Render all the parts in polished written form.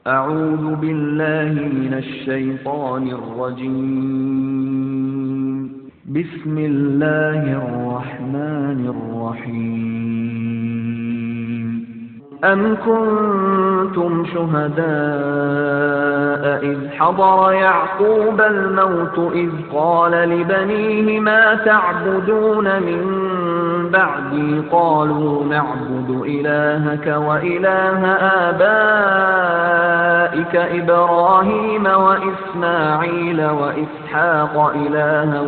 أعوذ بالله من الشيطان الرجيم بسم الله الرحمن الرحيم أم كنتم شهداء إذ حضر يعقوب الموت إذ قال لبنيه ما تعبدون من بعدي قالوا نعبد إلهك وإله آبائك إبراهيم وإسماعيل وإسحاق إلها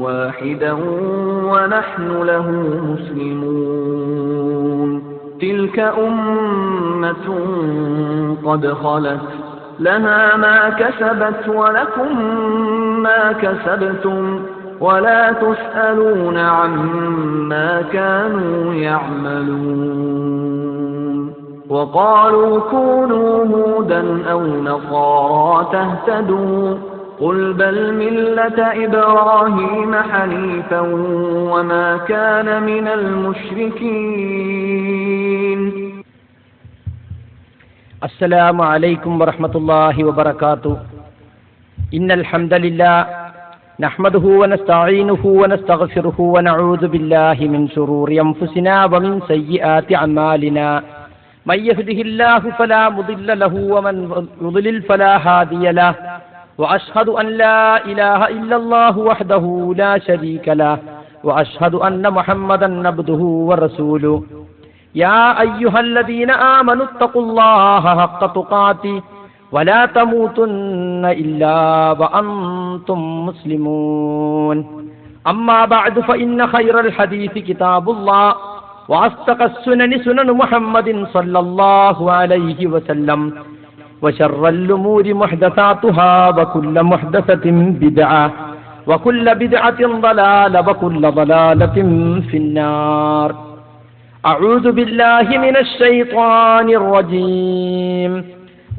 واحدا ونحن له مسلمون تلك أمة قد خلت لها ما كسبت ولكم ما كسبتم ولا تسألون عما كانوا يعملون وقالوا كونوا هودا أو نصارى تهتدوا قل بل ملة إبراهيم حنيفا وما كان من المشركين. السلام عليكم ورحمة الله وبركاته. إن الحمد لله نحمده ونستعينه ونستغفره ونعوذ بالله من شرور أنفسنا ومن سيئات أعمالنا من يهده الله فلا مضل له ومن يضلل فلا هادي له وأشهد أن لا إله إلا الله وحده لا شريك له وأشهد أن محمدا عبده ورسوله. يا أيها الذين آمنوا اتقوا الله حق تقاته ولا تموتن إلا وأنتم مسلمون. أما بعد فإن خير الحديث كتاب الله وأصدق السنن سنن محمد صلى الله عليه وسلم وشر الأمور محدثاتها وكل محدثة بدعة وكل بدعة ضلالة وكل ضلالة في النار. أعوذ بالله من الشيطان الرجيم.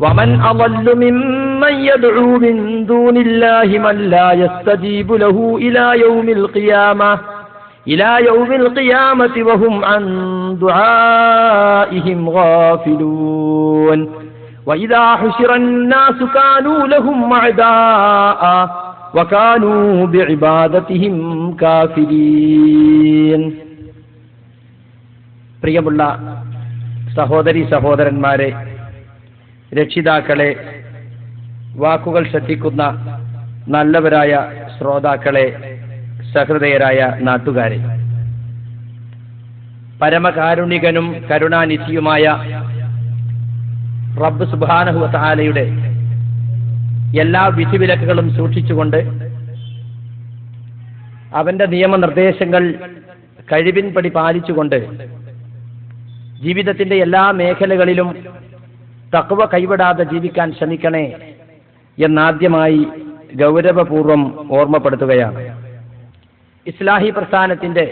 ومن أضل ممن يدعو من دون الله من لا يستجيب له إلى يوم القيامة وهم عن دعائهم غافلون. وإذا حشر الناس كانوا لهم أعداء وكانوا بعبادتهم كافرين. പ്രിയമുള്ള സഹോദരി സഹോദരന്മാരെ, രക്ഷിതാക്കളെ, വാക്കുകൾ ശ്രദ്ധിക്കുന്ന നല്ലവരായ ശ്രോതാക്കളെ, സഹൃദയരായ നാട്ടുകാരെ, പരമകാരുണികനും കരുണാനിധിയുമായ റബ്ബ് സുബ്ഹാനഹു വ തആലയുടെ എല്ലാ വിധിവിലക്കുകളും സൂക്ഷിച്ചുകൊണ്ട് അവന്റെ നിയമനിർദ്ദേശങ്ങൾ കഴിവിൻപടി പാലിച്ചുകൊണ്ട് ജീവിതത്തിന്റെ എല്ലാ മേഖലകളിലും തഖ്വ കൈവിടാതെ ജീവിക്കാൻ ശ്രമിക്കണേ എന്നാദ്യമായി ഗൗരവപൂർവം ഓർമ്മപ്പെടുത്തുകയാണ്. ഇസ്ലാഹി പ്രസ്ഥാനത്തിന്റെ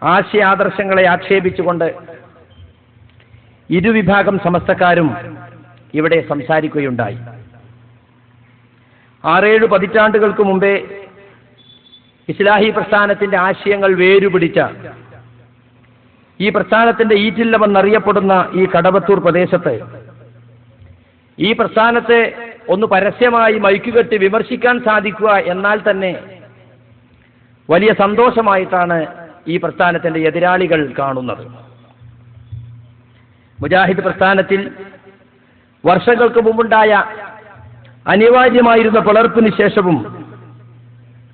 ആശയാദർശങ്ങളെ ആക്ഷേപിച്ചുകൊണ്ട് ഇരുവിഭാഗം സമസ്തക്കാരും ഇവിടെ സംസാരിക്കുകയുണ്ടായി. 6-7 പതിറ്റാണ്ടുകൾക്ക് മുമ്പേ ഇസ്ലാഹി പ്രസ്ഥാനത്തിന്റെ ആശയങ്ങൾ വേരുപിടിച്ച ഈ പ്രസ്ഥാനത്തിന്റെ ഈറ്റില്ലമെന്നറിയപ്പെടുന്ന ഈ കടവത്തൂർ പ്രദേശത്ത് ഈ പ്രസ്ഥാനത്തെ ഒന്ന് പരസ്യമായി മൈക്കുകെട്ടി വിമർശിക്കാൻ സാധിക്കുക എന്നാൽ തന്നെ വലിയ സന്തോഷമായിട്ടാണ് ഈ പ്രസ്ഥാനത്തിന്റെ എതിരാളികൾ കാണുന്നത്. മുജാഹിദ് പ്രസ്ഥാനത്തിൽ വർഷങ്ങൾക്ക് മുമ്പുണ്ടായ അനിവാര്യമായിരുന്ന പിളർപ്പിന് ശേഷവും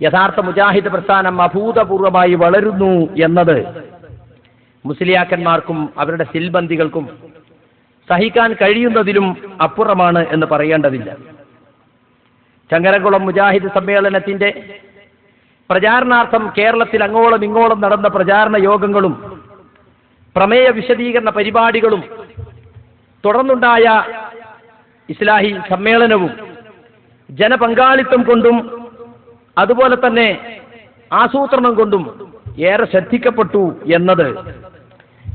യഥാർത്ഥ മുജാഹിദ് പ്രസ്ഥാനം അഭൂതപൂർവമായി വളരുന്നു എന്നത് മുസ്ലിയാക്കന്മാർക്കും അവരുടെ സിൽബന്ദികൾക്കും സഹിക്കാൻ കഴിയുന്നതിലും അപ്പുറമാണ് എന്ന് പറയേണ്ടതില്ല. ചങ്ങരംകുളം മുജാഹിദ് സമ്മേളനത്തിന്റെ പ്രചാരണാർത്ഥം കേരളത്തിൽ അങ്ങോളം ഇങ്ങോളം നടന്ന പ്രചാരണ യോഗങ്ങളും പ്രമേയ വിശദീകരണ പരിപാടികളും തുടർന്നുണ്ടായ ഇസ്ലാഹി സമ്മേളനവും ജനപങ്കാളിത്തം കൊണ്ടും അതുപോലെ തന്നെ ആസൂത്രണം കൊണ്ടും ഏറെ ശ്രദ്ധിക്കപ്പെട്ടു എന്നത്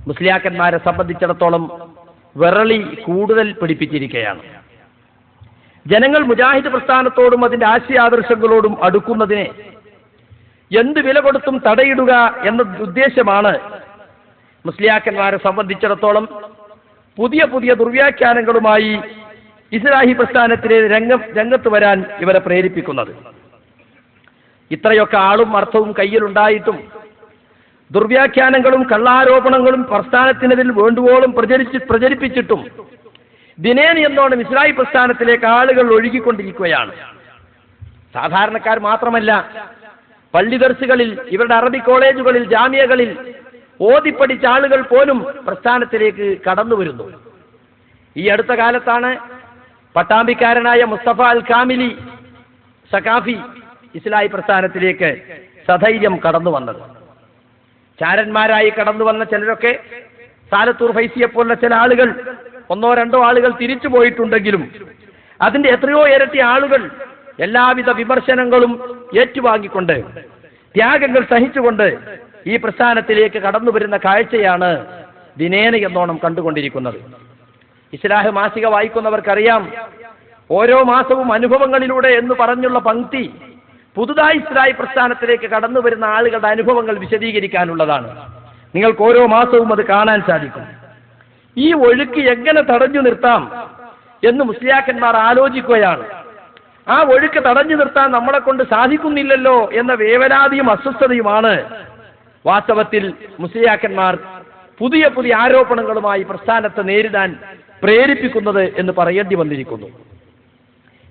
മുസ്ലിയാക്കന്മാരെ സംബന്ധിച്ചിടത്തോളം വിറളി കൂടുതൽ പിടിപ്പിച്ചിരിക്കുകയാണ്. ജനങ്ങൾ മുജാഹിദ് പ്രസ്ഥാനത്തോടും അതിന്റെ ആശയാദർശങ്ങളോടും അടുക്കുന്നതിനെ എന്ത് വില കൊടുത്തും തടയിടുക എന്ന ഉദ്ദേശമാണ് മുസ്ലിയാക്കന്മാരെ സംബന്ധിച്ചിടത്തോളം പുതിയ പുതിയ ദുർവ്യാഖ്യാനങ്ങളുമായി ഇസ്ലാഹി പ്രസ്ഥാനത്തിലെ രംഗത്ത് വരാൻ ഇവരെ പ്രേരിപ്പിക്കുന്നത്. ഇത്രയൊക്കെ ആളും അർത്ഥവും കയ്യിലുണ്ടായിട്ടും ദുർവ്യാഖ്യാനങ്ങളും കള്ളാരോപണങ്ങളും പ്രസ്ഥാനത്തിനെതിൽ വേണ്ടുവോളം പ്രചരിപ്പിച്ചിട്ടും ദിനേന എന്നോണം ഇസ്ലാഹി പ്രസ്ഥാനത്തിലേക്ക് ആളുകൾ ഒഴുകിക്കൊണ്ടിരിക്കുകയാണ്. സാധാരണക്കാർ മാത്രമല്ല, പള്ളി ദർസുകളിൽ, ഇവരുടെ അറബി കോളേജുകളിൽ, ജാമിയകളിൽ ഓതിപ്പടിച്ച ആളുകൾ പോലും പ്രസ്ഥാനത്തിലേക്ക് കടന്നു വരുന്നു. ഈ അടുത്ത കാലത്താണ് പട്ടാമ്പിക്കാരനായ മുസ്തഫ അൽ കാമിലി സഖാഫി ഇസ്ലാഹി പ്രസ്ഥാനത്തിലേക്ക് സധൈര്യം കടന്നു വന്നത്. ചാരന്മാരായി കടന്നു വന്ന ചിലരൊക്കെ സാലത്തൂർ ഫൈസിയെ പോലുള്ള ചില ആളുകൾ, ഒന്നോ രണ്ടോ ആളുകൾ തിരിച്ചു പോയിട്ടുണ്ടെങ്കിലും അതിന്റെ എത്രയോ ഇരട്ടി ആളുകൾ എല്ലാവിധ വിമർശനങ്ങളും ഏറ്റുവാങ്ങിക്കൊണ്ട്, ത്യാഗങ്ങൾ സഹിച്ചുകൊണ്ട് ഈ പ്രസ്ഥാനത്തിലേക്ക് കടന്നു വരുന്ന കാഴ്ചയാണ് ദിനേന എന്നോണം കണ്ടുകൊണ്ടിരിക്കുന്നത്. ഇസ്ലാഹ് മാസിക വായിക്കുന്നവർക്കറിയാം, ഓരോ മാസവും അനുഭവങ്ങളിലൂടെ എന്ന് പറഞ്ഞുള്ള പങ്ക്തി പുതുതായി ഇസ്ലാഹി പ്രസ്ഥാനത്തിലേക്ക് കടന്നു വരുന്ന ആളുകളുടെ അനുഭവങ്ങൾ വിശദീകരിക്കാനുള്ളതാണ്. നിങ്ങൾക്ക് ഓരോ മാസവും അത് കാണാൻ സാധിക്കും. ഈ ഒഴുക്ക് എങ്ങനെ തടഞ്ഞു നിർത്താം എന്ന് മുസ്ലിയാക്കന്മാർ ആലോചിക്കുകയാണ്. ആ ഒഴുക്ക് തടഞ്ഞു നിർത്താൻ നമ്മളെ കൊണ്ട് സാധിക്കുന്നില്ലല്ലോ എന്ന വേവലാതിയും അസ്വസ്ഥതയുമാണ് വാസ്തവത്തിൽ മുസ്ലിയാക്കന്മാർ പുതിയ പുതിയ ആരോപണങ്ങളുമായി പ്രസ്ഥാനത്തെ നേരിടാൻ പ്രേരിപ്പിക്കുന്നത് എന്ന് പറയേണ്ടി വന്നിരിക്കുന്നു.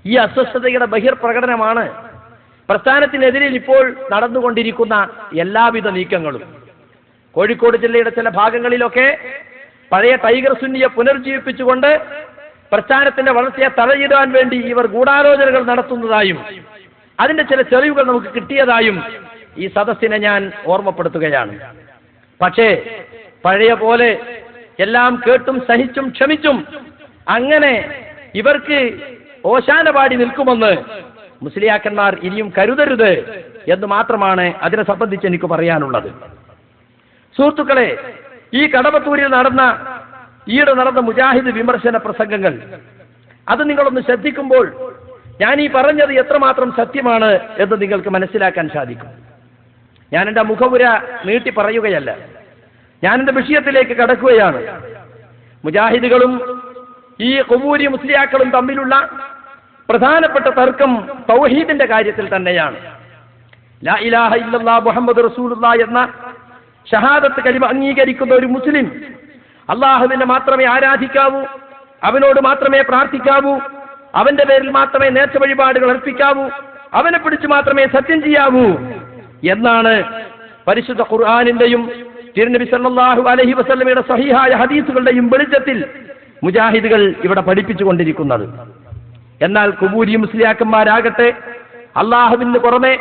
ഈ അസ്വസ്ഥതയുടെ ബഹിർപ്രകടനമാണ് പ്രസ്ഥാനത്തിനെതിരെ ഇപ്പോൾ നടന്നുകൊണ്ടിരിക്കുന്ന എല്ലാവിധ നീക്കങ്ങളും. കോഴിക്കോട് ജില്ലയുടെ ചില ഭാഗങ്ങളിലൊക്കെ പഴയ ടൈഗർ സുന്നിയെ പുനർജീവിപ്പിച്ചുകൊണ്ട് പ്രസ്ഥാനത്തിന്റെ വളർച്ചയെ തടയിടാൻ വേണ്ടി ഇവർ ഗൂഢാലോചനകൾ നടത്തുന്നതായും അതിന്റെ ചില തെളിവുകൾ നമുക്ക് കിട്ടിയതായും ഈ സദസ്സിനെ ഞാൻ ഓർമ്മപ്പെടുത്തുകയാണ്. പക്ഷേ പഴയ പോലെ എല്ലാം കേട്ടും സഹിച്ചും ക്ഷമിച്ചും അങ്ങനെ ഇവർക്ക് ഓശാന പാടി നിൽക്കുമെന്ന് മുസ്ലിയാക്കന്മാർ ഇനിയും കരുതരുത് എന്ന് മാത്രമാണ് അതിനെ സംബന്ധിച്ച് എനിക്ക് പറയാനുള്ളത്. സുഹൃത്തുക്കളെ, ഈ കടവത്തൂരിൽ ഈയിടെ നടന്ന മുജാഹിദ് വിമർശന പ്രസംഗങ്ങൾ അത് നിങ്ങളൊന്ന് ശ്രദ്ധിക്കുമ്പോൾ ഞാൻ ഈ പറഞ്ഞത് എത്രമാത്രം സത്യമാണ് എന്ന് നിങ്ങൾക്ക് മനസ്സിലാക്കാൻ സാധിക്കും. ഞാൻ എൻ്റെ മുഖവുര നീട്ടി പറയുകയല്ല, ഞാൻ എൻ്റെ വിഷയത്തിലേക്ക് കടക്കുകയാണ്. മുജാഹിദുകളും ഈ ഖുബൂരി മുസ്ലിയാക്കളും തമ്മിലുള്ള പ്രധാനപ്പെട്ട തർക്കം തൗഹീദിന്റെ കാര്യത്തിൽ തന്നെയാണ്. ലാ ഇലാഹ ഇല്ലല്ലാഹ് മുഹമ്മദ് റസൂലുള്ളാഹ് എന്ന ഷഹാദത്ത് കലിമ അംഗീകരിക്കുന്ന ഒരു മുസ്ലിം അള്ളാഹുവിനെ മാത്രമേ ആരാധിക്കാവൂ, അവനോട് മാത്രമേ പ്രാർത്ഥിക്കാവൂ, അവന്റെ പേരിൽ മാത്രമേ നേർച്ച വഴിപാടുകൾ അർപ്പിക്കാവൂ, അവനെ പിടിച്ചു മാത്രമേ സത്യം ചെയ്യാവൂ എന്നാണ് പരിശുദ്ധ ഖുർആനിന്റെയും തിരുനബി സല്ലല്ലാഹു അലൈഹി വസല്ലമയുടെ സഹീഹായ ഹദീസുകളുടെയും വെളിച്ചത്തിൽ മുജാഹിദുകൾ ഇവിടെ പഠിപ്പിച്ചുകൊണ്ടിരിക്കുന്നത്. എന്നാൽ ഖുബൂരി മുസ്ലിയാക്കന്മാരാകട്ടെ അള്ളാഹുവിന് പുറമെ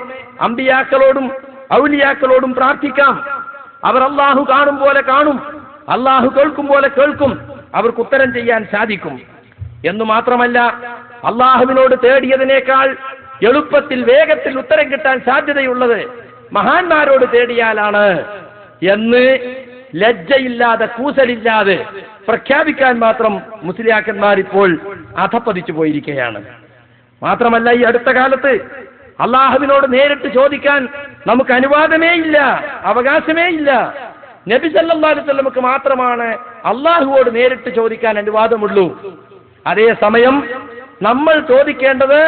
അമ്പിയാക്കളോടും ഔലിയാക്കളോടും പ്രാർത്ഥിക്കാം, അവർ അള്ളാഹു കാണും പോലെ കാണും, അള്ളാഹു കേൾക്കും പോലെ കേൾക്കും, അവർക്ക് ഉത്തരം ചെയ്യാൻ സാധിക്കും എന്നു മാത്രമല്ല, അള്ളാഹുവിനോട് തേടിയതിനേക്കാൾ എളുപ്പത്തിൽ വേഗത്തിൽ ഉത്തരം കിട്ടാൻ സാധ്യതയുള്ളത് മഹാന്മാരോട് തേടിയാലാണ് എന്ന് ലജ്ജയില്ലാതെ കൂസലില്ലാതെ പ്രഖ്യാപിക്കാൻ മാത്രം മുസ്ലിയാക്കന്മാർ ഇപ്പോൾ അധപ്പതിച്ചു പോയിരിക്കുകയാണ്. മാത്രമല്ല, ഈ അടുത്ത കാലത്ത് അള്ളാഹുവിനോട് നേരിട്ട് ചോദിക്കാൻ നമുക്ക് അനുവാദമേ ഇല്ല, അവകാശമേ ഇല്ല. നബി സല്ലല്ലാഹു അലൈഹി വസല്ലമക്ക് മാത്രമാണ് അള്ളാഹുവോട് നേരിട്ട് ചോദിക്കാൻ അനുവാദമുള്ളൂ. അതേസമയം നമ്മൾ ചോദിക്കേണ്ടത്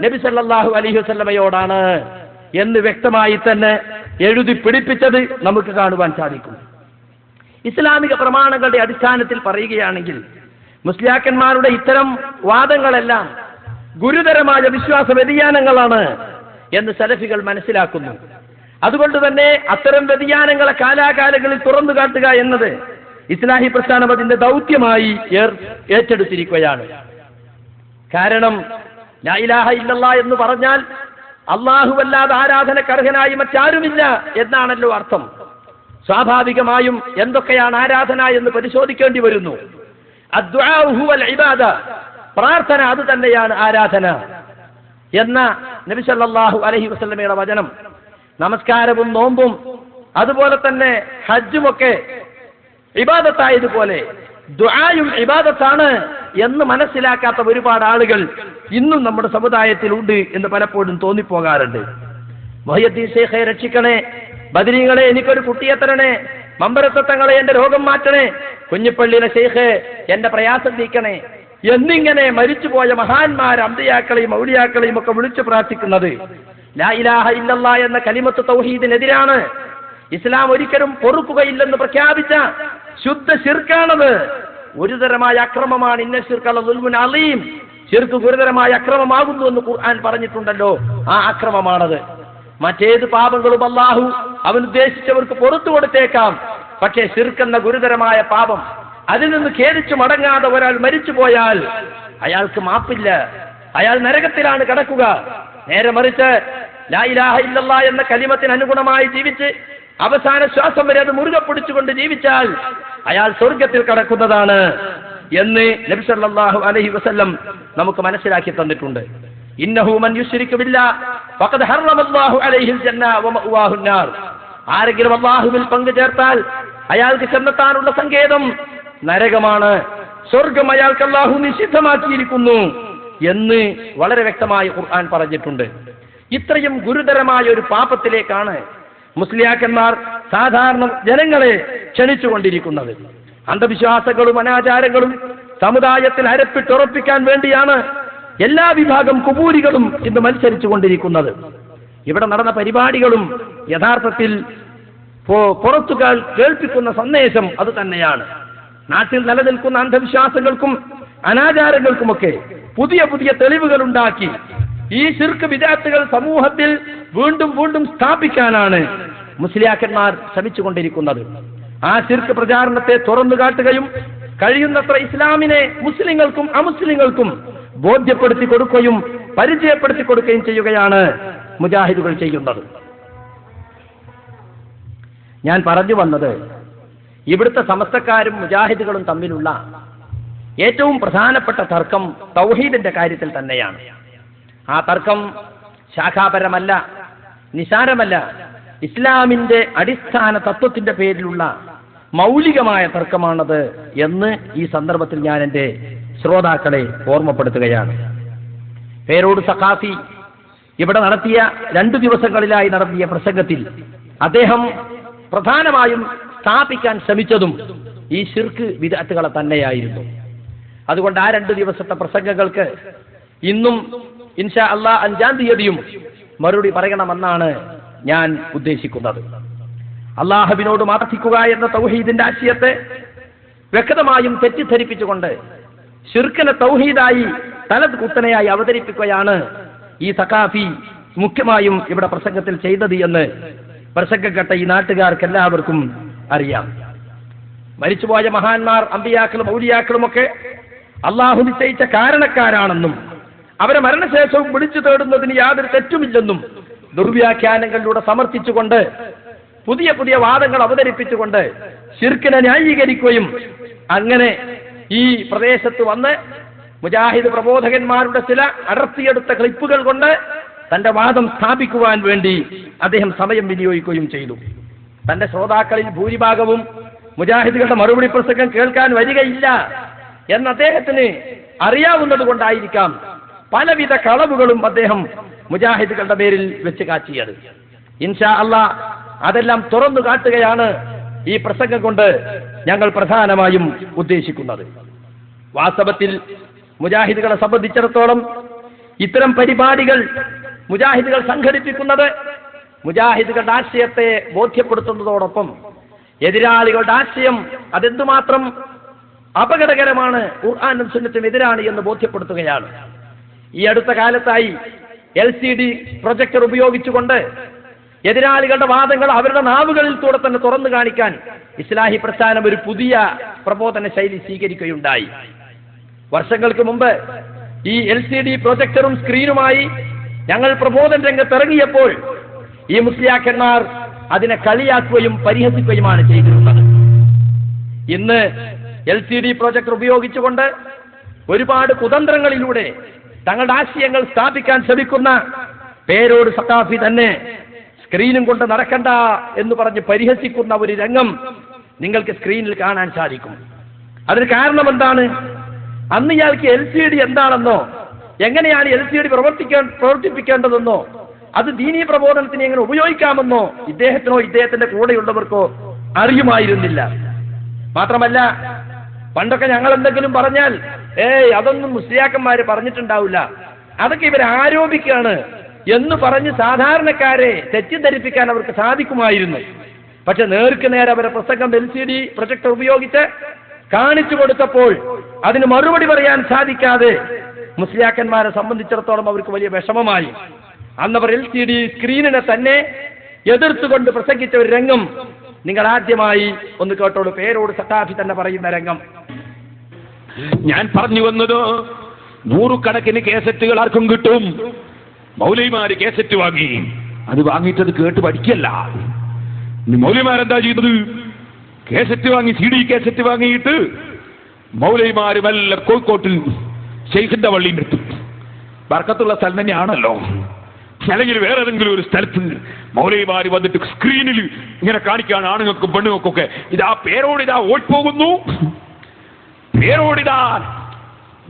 നബി സല്ലല്ലാഹു അലൈഹി വസല്ലമയോടാണ് എന്ന് വ്യക്തമായി തന്നെ എഴുതി പിടിപ്പിച്ചത് നമുക്ക് കാണുവാൻ സാധിക്കും. ഇസ്ലാമിക പ്രമാണങ്ങളുടെ അടിസ്ഥാനത്തിൽ പറയുകയാണെങ്കിൽ മുസ്ലിയാക്കന്മാരുടെ ഇത്തരം വാദങ്ങളെല്ലാം ഗുരുതരമായ വിശ്വാസ വ്യതിയാനങ്ങളാണ് എന്ന് സലഫികൾ മനസ്സിലാക്കുന്നു. അതുകൊണ്ട് തന്നെ അത്തരം വ്യതിയാനങ്ങളെ കാലാകാലങ്ങളിൽ തുറന്നു കാട്ടുക എന്നത് ഇസ്ലാഹി പ്രസ്ഥാനം അതിന്റെ ദൗത്യമായി ഏറ്റെടുത്തിരിക്കുകയാണ്. കാരണം ലാ ഇലാഹ ഇല്ലല്ലാഹ് എന്ന് പറഞ്ഞാൽ അല്ലാഹുവല്ലാതെ ആരാധനക്കർഹനായി മറ്റാരുമില്ല എന്നാണല്ലോ അർത്ഥം. സ്വാഭാവികമായും എന്തൊക്കെയാണ് ആരാധന എന്ന് പരിശോധിക്കേണ്ടി വരുന്നു. അദ്ദുആഉ ഹുവൽ ഇബാദ, പ്രാർത്ഥന അത് തന്നെയാണ് ആരാധന എന്ന നബി സല്ലല്ലാഹു അലൈഹി വസല്ലമയുടെ വചനം നമസ്കാരവും നോമ്പും അതുപോലെ തന്നെ ഹജ്ജുമൊക്കെ ഇബാദത്തായതുപോലെ ദുആയും ഇബാദത്താണ് എന്ന് മനസ്സിലാക്കാത്ത ഒരുപാട് ആളുകൾ ഇന്നും നമ്മുടെ സമുദായത്തിലുണ്ട് എന്ന് പലപ്പോഴും തോന്നിപ്പോകാറുണ്ട്. മുഹയ്യദ്ദീൻ ശൈഖെ രക്ഷിക്കണേ, ബദരീങ്ങളെ എനിക്കൊരു കുട്ടിയെ തരണേ, മമ്പരത്തങ്ങളെ എന്റെ രോഗം മാറ്റണേ, കുഞ്ഞിപ്പള്ളിയിലെ ശൈഖേ എന്റെ പ്രയാസം നീക്കണേ എന്നിങ്ങനെ മരിച്ചുപോയ മഹാന്മാർ അമ്പിയാക്കളെയും ഔലിയാക്കളെയും ഒക്കെ വിളിച്ചു പ്രാർത്ഥിക്കുന്നത് ലാ ഇലാഹ ഇല്ലല്ലാഹ് എന്ന കലിമത്ത് തൗഹീദിനെതിരാണ്. ഇസ്ലാം ഒരിക്കലും പൊറുക്കുകയില്ലെന്ന് പ്രഖ്യാപിച്ച ശുദ്ധ ശിർക്കാണത്. ഗുരുതരമായ അക്രമമാണ്. ഇന്ന ശിർക ലദുൽമുൻ അലീം, ശിർക്ക് ഗുരുതരമായ അക്രമമാകുന്നു എന്ന് ഖുർആൻ പറഞ്ഞിട്ടുണ്ടല്ലോ. ആ അക്രമമാണത്. മറ്റേത് പാപങ്ങളും അല്ലാഹു അവൻ ഉദ്ദേശിച്ചവർക്ക് പുറത്തു കൊടുത്തേക്കാം. പക്ഷേ ശിർക്ക് എന്ന ഗുരുതരമായ പാപം, അതിൽ നിന്ന് ഖേദിച്ചു മടങ്ങാതെ ഒരാൾ മരിച്ചു പോയാൽ അയാൾക്ക് മാപ്പില്ല, അയാൾ നരകത്തിലാണ് കിടക്കുക. നേരെ മറിച്ച് ലാ ഇലാഹ ഇല്ലല്ലാഹ് എന്ന കലിമത്തിന് അനുഗുണമായി ജീവിച്ച് അവസാന ശ്വാസം വരെ അത് മുറുകെ പിടിച്ചുകൊണ്ട് ജീവിച്ചാൽ അയാൾ സ്വർഗത്തിൽ കടക്കുന്നതാണ് എന്ന് നബി സല്ലല്ലാഹു അലൈഹി വസല്ലം നമുക്ക് മനസ്സിലാക്കി തന്നിട്ടുണ്ട്. ഇന്നഹു മൻ യുശ്രികു ബില്ലാഹ് ഫഖദ് ഹറമല്ലാഹു അലൈഹിൽ ജന്ന വമഅവാഹുൻ നാർ. ആരെങ്കിലും അല്ലാഹുവിൽ പങ്കു ചേർത്താൽ അയാൾക്ക് ചെന്നെത്താനുള്ള സങ്കേതം നരകമാണ്, സ്വർഗം അയാൾക്ക് അല്ലാഹു നിഷിദ്ധമാക്കിയിരിക്കുന്നു എന്ന് വളരെ വ്യക്തമായി ഖുർആൻ പറഞ്ഞിട്ടുണ്ട്. ഇത്രയും ഗുരുതരമായ ഒരു പാപത്തിലേക്കാണ് മുസ്ലിയാക്കന്മാർ സാധാരണ ജനങ്ങളെ ക്ഷണിച്ചുകൊണ്ടിരിക്കുന്നത്. അന്ധവിശ്വാസങ്ങളും അനാചാരങ്ങളും സമുദായത്തിൽ അരപ്പിട്ടുറപ്പിക്കാൻ വേണ്ടിയാണ് എല്ലാ വിഭാഗം കുബൂരികളും ഇന്ന് മത്സരിച്ചു കൊണ്ടിരിക്കുന്നത്. ഇവിടെ നടന്ന പരിപാടികളും യഥാർത്ഥത്തിൽ പുറത്തു കേൾപ്പിക്കുന്ന സന്ദേശം അത് തന്നെയാണ്. നാട്ടിൽ നിലനിൽക്കുന്ന അന്ധവിശ്വാസങ്ങൾക്കും അനാചാരങ്ങൾക്കുമൊക്കെ പുതിയ പുതിയ തെളിവുകൾ ഉണ്ടാക്കി ഈ ശിർക്ക് ബിദ്അത്തുകൾ സമൂഹത്തിൽ വീണ്ടും വീണ്ടും സ്ഥാപിക്കാനാണ് മുസ്ലിയാക്കന്മാർ ശ്രമിച്ചുകൊണ്ടിരിക്കുന്നത്. ആ ശിർക്ക് പ്രചാരണത്തെ തുറന്നു കാട്ടുകയും കഴിയുന്നത്ര ഇസ്ലാമിനെ മുസ്ലിങ്ങൾക്കും അമുസ്ലിങ്ങൾക്കും ബോധ്യപ്പെടുത്തി കൊടുക്കുകയും പരിചയപ്പെടുത്തി കൊടുക്കുകയും ചെയ്യുകയാണ് മുജാഹിദുകൾ ചെയ്യുന്നത്. ഞാൻ പറഞ്ഞു വന്നത്, ഇവിടുത്തെ സമസ്തക്കാരും മുജാഹിദുകളും തമ്മിലുള്ള ഏറ്റവും പ്രധാനപ്പെട്ട തർക്കം തൗഹീദിന്റെ കാര്യത്തിൽ തന്നെയാണ്. ആ തർക്കം ശാഖാപരമല്ല, നിസാരമല്ല, ഇസ്ലാമിന്റെ അടിസ്ഥാന തത്വത്തിന്റെ പേരിലുള്ള മൗലികമായ തർക്കമാണത് എന്ന് ഈ സന്ദർഭത്തിൽ ഞാൻ എൻ്റെ ശ്രോതാക്കളെ ഓർമ്മപ്പെടുത്തുകയാണ്. പേരോട് സഖാഫി ഇവിടെ നടത്തിയ 2 ദിവസങ്ങളിലായി നടത്തിയ പ്രസംഗത്തിൽ അദ്ദേഹം പ്രധാനമായും സ്ഥാപിക്കാൻ ശ്രമിച്ചതും ഈ ശിർക്ക് ബിദ്അത്തുകളെ തന്നെയായിരുന്നു. അതുകൊണ്ട് ആ 2 ദിവസത്തെ പ്രസംഗങ്ങൾക്ക് ഇന്നും ഇൻഷാ അല്ലാഹ് 5-ാം തീയതിയും മറുപടി പറയണമെന്നാണ് ഞാൻ ഉദ്ദേശിക്കുന്നത്. അള്ളാഹുവിനോട് പ്രാർത്ഥിക്കുക എന്ന തൗഹീദിന്റെ ആശയത്തെ വ്യക്തമായും തെറ്റിദ്ധരിപ്പിച്ചുകൊണ്ട് ശിർക്കിനെ തൗഹീദായി തലകുത്തനെയായി അവതരിപ്പിക്കുകയാണ് ഈ സഖാഫി മുഖ്യമായും ഇവിടെ പ്രസംഗത്തിൽ ചെയ്തത് എന്ന് പ്രസംഗം കേട്ട ഈ നാട്ടുകാർക്ക് എല്ലാവർക്കും അറിയാം. മരിച്ചുപോയ മഹാന്മാർ അമ്പിയാക്കളും ഔലിയാക്കളുമൊക്കെ അള്ളാഹു നിശ്ചയിച്ച കാരണക്കാരാണെന്നും അവരെ മരണശേഷവും വിളിച്ചു തേടുന്നതിന് യാതൊരു തെറ്റുമില്ലെന്നും ദുർവ്യാഖ്യാനങ്ങളിലൂടെ സമർത്ഥിച്ചുകൊണ്ട് പുതിയ പുതിയ വാദങ്ങൾ അവതരിപ്പിച്ചുകൊണ്ട് ശിർക്കിനെ ന്യായീകരിക്കുകയും അങ്ങനെ ഈ പ്രദേശത്ത് വന്ന് മുജാഹിദ് പ്രബോധകന്മാരുടെ ചില അടർത്തിയെടുത്ത ക്ലിപ്പുകൾ കൊണ്ട് തന്റെ വാദം സ്ഥാപിക്കുവാൻ വേണ്ടി അദ്ദേഹം സമയം വിനിയോഗിക്കുകയും ചെയ്തു. തന്റെ ശ്രോതാക്കളിൽ ഭൂരിഭാഗവും മുജാഹിദുകളുടെ മറുപടി പ്രസംഗം കേൾക്കാൻ വരികയില്ല എന്ന് അദ്ദേഹത്തിന് അറിയാവുന്നത് കൊണ്ടായിരിക്കാം പലവിധ കളവുകളും അദ്ദേഹം മുജാഹിദുകളുടെ പേരിൽ വെച്ച് കാച്ചിയത്. ഇൻഷാ അല്ലാഹ് അതെല്ലാം തുറന്നു കാട്ടുകയാണ് ഈ പ്രസംഗം കൊണ്ട് ഞങ്ങൾ പ്രധാനമായും ഉദ്ദേശിക്കുന്നത്. വാസ്തവത്തിൽ മുജാഹിദുകളെ സംബന്ധിച്ചിടത്തോളം ഇത്തരം പരിപാടികൾ മുജാഹിദുകൾ സംഘടിപ്പിക്കുന്നത് മുജാഹിദുകളുടെ ആശയത്തെ ബോധ്യപ്പെടുത്തുന്നതോടൊപ്പം എതിരാളികളുടെ ആശയം അതെന്തുമാത്രം അപകടകരമാണ്, ഖുർആനും സുന്നത്തും എതിരാണ് എന്ന് ബോധ്യപ്പെടുത്തുകയാണ്. ഈ അടുത്ത കാലത്തായി LCD പ്രൊജക്ടർ ഉപയോഗിച്ചുകൊണ്ട് എതിരാളികളുടെ വാദങ്ങൾ അവരുടെ നാവുകളിൽ കൂടെ തന്നെ തുറന്നു കാണിക്കാൻ ഇസ്ലാഹി പ്രസ്ഥാനം ഒരു പുതിയ പ്രബോധന ശൈലി സ്വീകരിക്കുകയുണ്ടായി. വർഷങ്ങൾക്ക് മുമ്പ് ഈ LCD പ്രൊജക്ടറും സ്ക്രീനുമായി ഞങ്ങൾ പ്രബോധന രംഗത്തിറങ്ങിയപ്പോൾ ഈ മുസ്ലിയാക്കന്മാർ അതിനെ കളിയാക്കുകയും പരിഹസിക്കുകയുമാണ് ചെയ്തിരുന്നത്. ഇന്ന് LCD പ്രൊജക്ടർ ഉപയോഗിച്ചുകൊണ്ട് ഒരുപാട് കുതന്ത്രങ്ങളിലൂടെ തങ്ങളുടെ ആശയങ്ങൾ സ്ഥാപിക്കാൻ ശ്രമിക്കുന്ന പേരോട് സഖാഫി തന്നെ സ്ക്രീനും കൊണ്ട് നടക്കണ്ട എന്ന് പറഞ്ഞ് പരിഹസിക്കുന്ന ഒരു രംഗം നിങ്ങൾക്ക് സ്ക്രീനിൽ കാണാൻ സാധിക്കും. അതിന് കാരണം എന്താണ്? അന്ന് ഇയാൾക്ക് LCD എന്താണെന്നോ എങ്ങനെയാണ് LCD പ്രവർത്തിപ്പിക്കേണ്ടതെന്നോ അത് ദീനീ പ്രബോധനത്തിന് എങ്ങനെ ഉപയോഗിക്കാമെന്നോ ഇദ്ദേഹത്തിനോ ഇദ്ദേഹത്തിന്റെ കൂടെയുള്ളവർക്കോ അറിയുമായിരുന്നില്ല. മാത്രമല്ല, പണ്ടൊക്കെ ഞങ്ങൾ എന്തെങ്കിലും പറഞ്ഞാൽ അതൊന്നും മുസ്ലിയാക്കന്മാര് പറഞ്ഞിട്ടുണ്ടാവില്ല, അതൊക്കെ ഇവർ ആരോപിക്കുകയാണ് എന്ന് പറഞ്ഞ് സാധാരണക്കാരെ തെറ്റിദ്ധരിപ്പിക്കാൻ അവർക്ക് സാധിക്കുമായിരുന്നു. പക്ഷെ നേർക്ക് നേരെ അവരെ പ്രസംഗം LCD പ്രൊജക്ടർ ഉപയോഗിച്ച് കാണിച്ചു കൊടുത്തപ്പോൾ അതിന് മറുപടി പറയാൻ സാധിക്കാതെ മുസ്ലിയാക്കന്മാരെ സംബന്ധിച്ചിടത്തോളം അവർക്ക് വലിയ വിഷമമായി. അന്നവർ LCD സ്ക്രീനിനെ തന്നെ എതിർത്തുകൊണ്ട് പ്രസംഗിച്ച ഒരു രംഗം നിങ്ങൾ ആദ്യമായി ഒന്ന് കേട്ടോളൂ. പേരോട് സട്ടാഫി തന്നെ പറയുന്ന രംഗം. ഞാൻ പറഞ്ഞു വന്നത്, നൂറുകണക്കിന് കേസറ്റുകൾ ആർക്കും കിട്ടും. മൗലവിമാര് കേസറ്റ് വാങ്ങി, അത് വാങ്ങിയിട്ടത് കേട്ട് പഠിക്കല്ല. മൗലവിമാരെന്താ ചെയ്തത്? കേസറ്റ് വാങ്ങി, CD കേസറ്റ് വാങ്ങിയിട്ട് മൗലവിമാര് വല്ല കോഴിക്കോട്ട് ശൈഖിന്റെ പള്ളിയിൽ എടുത്തു. ബർക്കത്തുള്ള സ്ഥലം തന്നെയാണല്ലോ. അല്ലെങ്കിൽ വേറെ ഏതെങ്കിലും ഒരു സ്ഥലത്ത് മൗലവിമാര് വന്നിട്ട് സ്ക്രീനിൽ ഇങ്ങനെ കാണിക്കുകയാണ് ആണുങ്ങൾക്കും പെണ്ണുങ്ങൾക്കൊക്കെ, ഇതാ പേരോടിതാ ഓടിപ്പോകുന്നു, പേരോടിതാ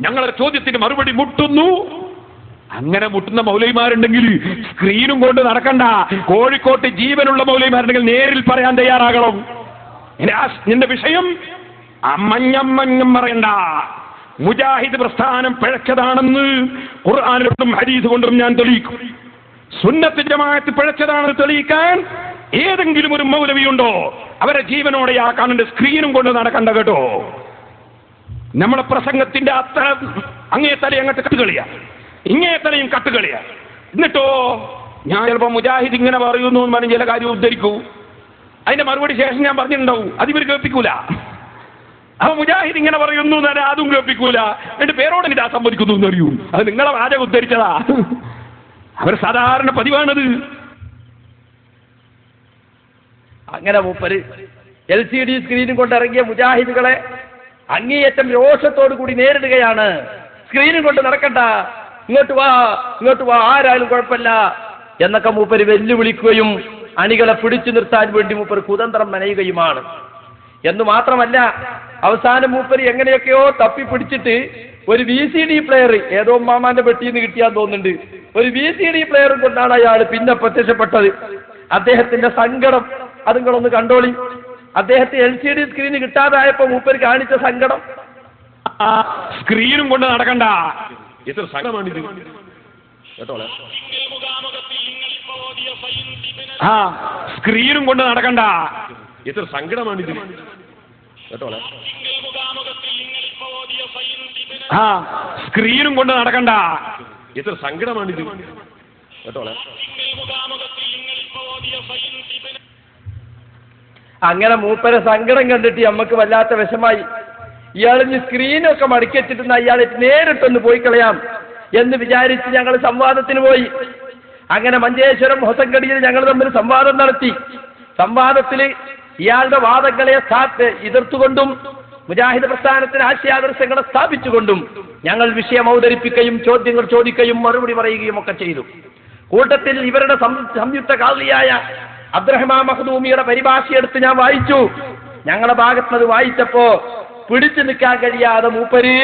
ഞങ്ങളുടെ ചോദ്യത്തിന് മറുപടി മുട്ടുന്നു. അങ്ങനെ മുട്ടുന്ന മൗലവിമാരുണ്ടെങ്കിൽ സ്ക്രീനും കൊണ്ട് നടക്കണ്ട. കോഴിക്കോട്ട് ജീവനുള്ള മൗലവിമാരുണ്ടെങ്കിൽ നേരിൽ പറയാൻ തയ്യാറാകണം. നിന്റെ വിഷയം അമ്മഞ്ഞമ്മഞ്ഞം പറയണ്ട. മുജാഹിദ് പ്രസ്ഥാനം പിഴച്ചതാണെന്ന് ഖുർആനിലും ഹദീസ് കൊണ്ടും ഞാൻ തെളിയിക്കും. സുന്നത്ത് ജമാഅത്ത് പിഴച്ചതാണെന്ന് തെളിയിക്കാൻ ഏതെങ്കിലും ഒരു മൗലവിയുണ്ടോ? അവരെ ജീവനോടെയാക്കാൻ സ്ക്രീനും കൊണ്ട് നടക്കണ്ട കേട്ടോ. നമ്മളെ പ്രസംഗത്തിന്റെ അത്ര അങ്ങേ തലയും അങ്ങോട്ട് കട്ടുകളിയാ, ഇങ്ങേ തലയും കട്ടുകളിയാ. എന്നിട്ടോ ഞാൻ ചിലപ്പോ മുജാഹിദ് ഇങ്ങനെ പറയുന്നു എന്ന് പറഞ്ഞ് ചില കാര്യം ഉദ്ധരിക്കൂ, അതിന്റെ മറുപടി ശേഷം ഞാൻ പറഞ്ഞിട്ടുണ്ടാവും, അതിവർ കേൾപ്പിക്കൂല. അപ്പൊ മുജാഹിദ് ഇങ്ങനെ പറയുന്നു എന്ന് പറഞ്ഞാൽ അതും കേൾപ്പിക്കൂല. എന്നിട്ട് പേരോട് ഇതാ സംഭവിക്കുന്നു എന്നറിയൂ, അത് നിങ്ങളെ വാചകം ഉദ്ധരിച്ചതാ. അവർ സാധാരണ പതിവാണത്. അങ്ങനെ മൂപ്പര് LCD സ്ക്രീനും കൊണ്ടിറങ്ങിയ മുജാഹിദുകളെ അങ്ങേയറ്റം രോഷത്തോടു കൂടി നേരിടുകയാണ്. സ്ക്രീനും കൊണ്ട് നടക്കണ്ട, ഇങ്ങോട്ട് വാ, ആരായാലും കുഴപ്പമില്ല എന്നൊക്കെ മൂപ്പര് വെല്ലുവിളിക്കുകയും അണികളെ പിടിച്ചു നിർത്താൻ വേണ്ടി മൂപ്പര് കുതന്ത്രം മെനയുകയുമാണ്. എന്ന് മാത്രമല്ല, അവസാനം മൂപ്പര് എങ്ങനെയൊക്കെയോ തപ്പിപ്പിടിച്ചിട്ട് ഒരു VCD പ്ലെയർ, ഏതോ മാമാന്റെ പെട്ടിയിൽ നിന്ന് കിട്ടിയാൻ തോന്നുന്നുണ്ട്, ഒരു VCD പ്ലെയറും കൊണ്ടാണ് അയാൾ പിന്നെ പ്രത്യക്ഷപ്പെട്ടത്. അദ്ദേഹത്തിന്റെ സങ്കടം അത് നിങ്ങളൊന്ന് കണ്ടോളി. അദ്ദേഹത്തെ LCD സ്ക്രീന് കിട്ടാതായപ്പോ മൂപ്പര് കാണിച്ച സങ്കടം. സ്ക്രീനും കൊണ്ട് നടക്കണ്ട, എത്ര സങ്കടമാണിത് കേട്ടോളെ. സ്ക്രീനും കൊണ്ട് നടക്കണ്ട, എത്ര സങ്കടമാണിത് കേട്ടോളെ. സ്ക്രീനും കൊണ്ട് നടക്കണ്ട, എത്ര സങ്കടമാണിത് കേട്ടോളെ. അങ്ങനെ മൂപ്പരെ സങ്കടം കണ്ടിട്ട് നമുക്ക് വല്ലാത്ത വിഷമായി. ഇയാളിന് സ്ക്രീനൊക്കെ മടക്കിച്ചിട്ടുന്ന ഇയാളെ നേരിട്ടൊന്ന് പോയി കളയാം എന്ന് വിചാരിച്ച് ഞങ്ങൾ സംവാദത്തിന് പോയി. അങ്ങനെ മഞ്ചേശ്വരം ഹൊസങ്കടിയിൽ ഞങ്ങൾ തമ്മിൽ സംവാദം നടത്തി. സംവാദത്തിൽ ഇയാളുടെ വാദങ്ങളെ എതിർത്തുകൊണ്ടും മുജാഹിദ് പ്രസ്ഥാനത്തിന് ആശയാദർശങ്ങളെ സ്ഥാപിച്ചുകൊണ്ടും ഞങ്ങൾ വിഷയം അവതരിപ്പിക്കുകയും ചോദ്യങ്ങൾ ചോദിക്കുകയും മറുപടി പറയുകയും ഒക്കെ ചെയ്തു. കൂട്ടത്തിൽ ഇവരുടെ സംയുക്ത കാളിയായ അബ്ദുറഹ്മാൻ മഖ്ദൂമിയുടെ പരിഭാഷയെടുത്ത് ഞാൻ വായിച്ചു. ഞങ്ങളുടെ ഭാഗത്ത് അത് വായിച്ചപ്പോ പിടിച്ചു നിൽക്കാൻ കഴിയാതെ മൂപ്പര്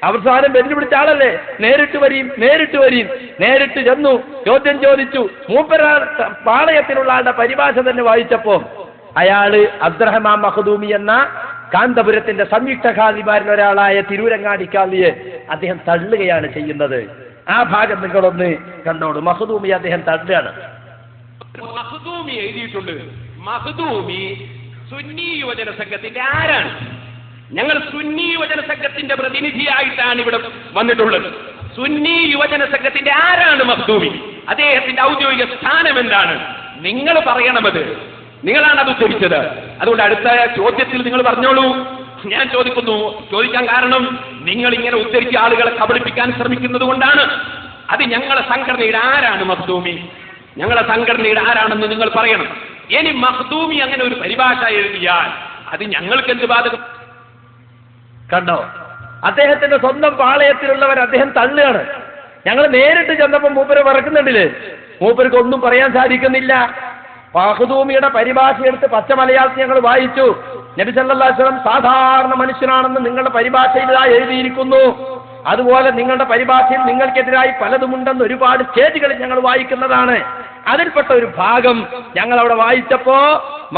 അവസാനം വെല്ലുവിളിച്ച ആളല്ലേ, നേരിട്ട് വരീം. നേരിട്ട് ചെന്നു, ചോദ്യം ചോദിച്ചു. മൂപ്പര പാളയത്തിലുള്ള ആളുടെ പരിഭാഷ തന്നെ വായിച്ചപ്പോ അയാള് അബ്ദുറഹ്മാൻ മഖ്ദൂമി എന്ന കാന്തപുരത്തിന്റെ സംയുക്ത ഖാദിമാരിൽ ഒരാളായ തിരൂരങ്ങാടി ഖാദിയെ അദ്ദേഹം തള്ളുകയാണ് ചെയ്യുന്നത്. ആ ഭാഗം നിങ്ങളൊന്ന് കണ്ടോളൂ. മഖ്ദൂമി അദ്ദേഹം തള്ളുകയാണ്. മഖ്ദൂമി എഴുതിയിട്ടുണ്ട്. മഖ്ദൂമി സുന്നി യുവജന സംഘത്തിന്റെ ആരാണ്? ഞങ്ങൾ സുന്നി യുവജന സംഘത്തിന്റെ പ്രതിനിധിയായിട്ടാണ് ഇവിടെ വന്നിട്ടുള്ളത്. സുന്നി യുവജന സംഘത്തിന്റെ ആരാണ് മഖ്ദൂമി? അദ്ദേഹത്തിന്റെ ഔദ്യോഗിക സ്ഥാനം എന്താണ്? നിങ്ങൾ പറയണമത്. നിങ്ങളാണ് അത് ഉദ്ധരിച്ചത്. അതുകൊണ്ട് അടുത്ത ചോദ്യത്തിൽ നിങ്ങൾ പറഞ്ഞോളൂ. ഞാൻ ചോദിക്കാൻ കാരണം നിങ്ങൾ ഇങ്ങനെ ഉദ്ധരിച്ച ആളുകളെ കബളിപ്പിക്കാൻ ശ്രമിക്കുന്നത് കൊണ്ടാണ്. അത് ഞങ്ങളെ സംഘടനയുടെ ആരാണ് മഖ്ദൂമി? ഞങ്ങളെ സംഘടനയുടെ ആരാണെന്ന് നിങ്ങൾ പറയണം. ഇനി മഖ്ദൂമി അങ്ങനെ ഒരു പരിഭാഷ എഴുതിയാൽ അത് ഞങ്ങൾക്ക് എന്ത് ബാധകം? കണ്ടോ, അദ്ദേഹത്തിന്റെ സ്വന്തം പാളയത്തിലുള്ളവർ അദ്ദേഹം തള്ളുകയാണ്. ഞങ്ങൾ നേരിട്ട് ചെന്നപ്പോൾ മൂപ്പര് പറക്കുന്നുണ്ടില്ലേ, മൂപ്പർക്ക് ഒന്നും പറയാൻ സാധിക്കുന്നില്ല. മഖ്ദൂമിയുടെ പരിഭാഷ എടുത്ത് പച്ച മലയാളത്തിൽ ഞങ്ങൾ വായിച്ചു. നബി സല്ലല്ലാഹു അലൈഹി വസല്ലം സാധാരണ മനുഷ്യനാണെന്ന് നിങ്ങളുടെ പരിഭാഷയിൽ എഴുതിയിരിക്കുന്നു. അതുപോലെ നിങ്ങളുടെ പരിഭാഷയിൽ നിങ്ങൾക്കെതിരായി പലതുമുണ്ടെന്ന് ഒരുപാട് സ്റ്റേജുകളിൽ ഞങ്ങൾ വായിക്കുന്നതാണ്. അതിൽപ്പെട്ട ഒരു ഭാഗം ഞങ്ങൾ അവിടെ വായിച്ചപ്പോ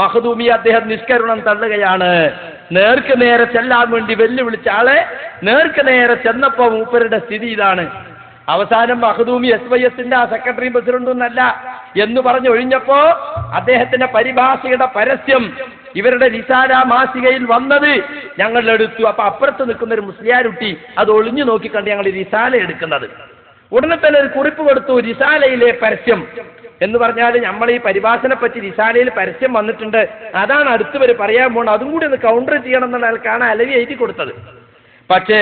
മഖ്ദൂമി അദ്ദേഹം നിഷ്കരുണം തള്ളുകയാണ്. നേർക്ക് നേരെ ചെല്ലാൻ വേണ്ടി വെല്ലുവിളിച്ച ആളെ നേർക്ക് നേരെ ചെന്നപ്പോ മൂപ്പരുടെ സ്ഥിതി ഇതാണ്. അവസാനം മഖ്ദൂമി SYSന്റെ ആ സെക്രട്ടറി പ്രസിഡന്റൊന്നല്ല എന്ന് പറഞ്ഞ് ഒഴിഞ്ഞപ്പോ അദ്ദേഹത്തിന്റെ പരിഭാഷയുടെ പരസ്യം ഇവരുടെ റിസാല മാസികയിൽ വന്നത് ഞങ്ങൾ എടുത്തു. അപ്പൊ അപ്പുറത്ത് നിൽക്കുന്ന ഒരു മുസ്ലിയാരുട്ടി അത് ഒളിഞ്ഞു നോക്കിക്കണ്ട് ഞങ്ങൾ റിസാല എടുക്കുന്നത്. ഉടനെ തന്നെ ഒരു കുറിപ്പ് കൊടുത്തു, റിസാലയിലെ പരസ്യം എന്ന് പറഞ്ഞാൽ നമ്മൾ ഈ പരിഭാഷനെ പറ്റി റിസാലയിൽ പരസ്യം വന്നിട്ടുണ്ട്, അതാണ് അടുത്തവര് പറയാൻ പോകുന്നത്, അതും കൂടി ഒന്ന് കൗണ്ടർ ചെയ്യണം എന്നുള്ള ആൾക്കാണ് അലവി എഴുതി കൊടുത്തത്. പക്ഷേ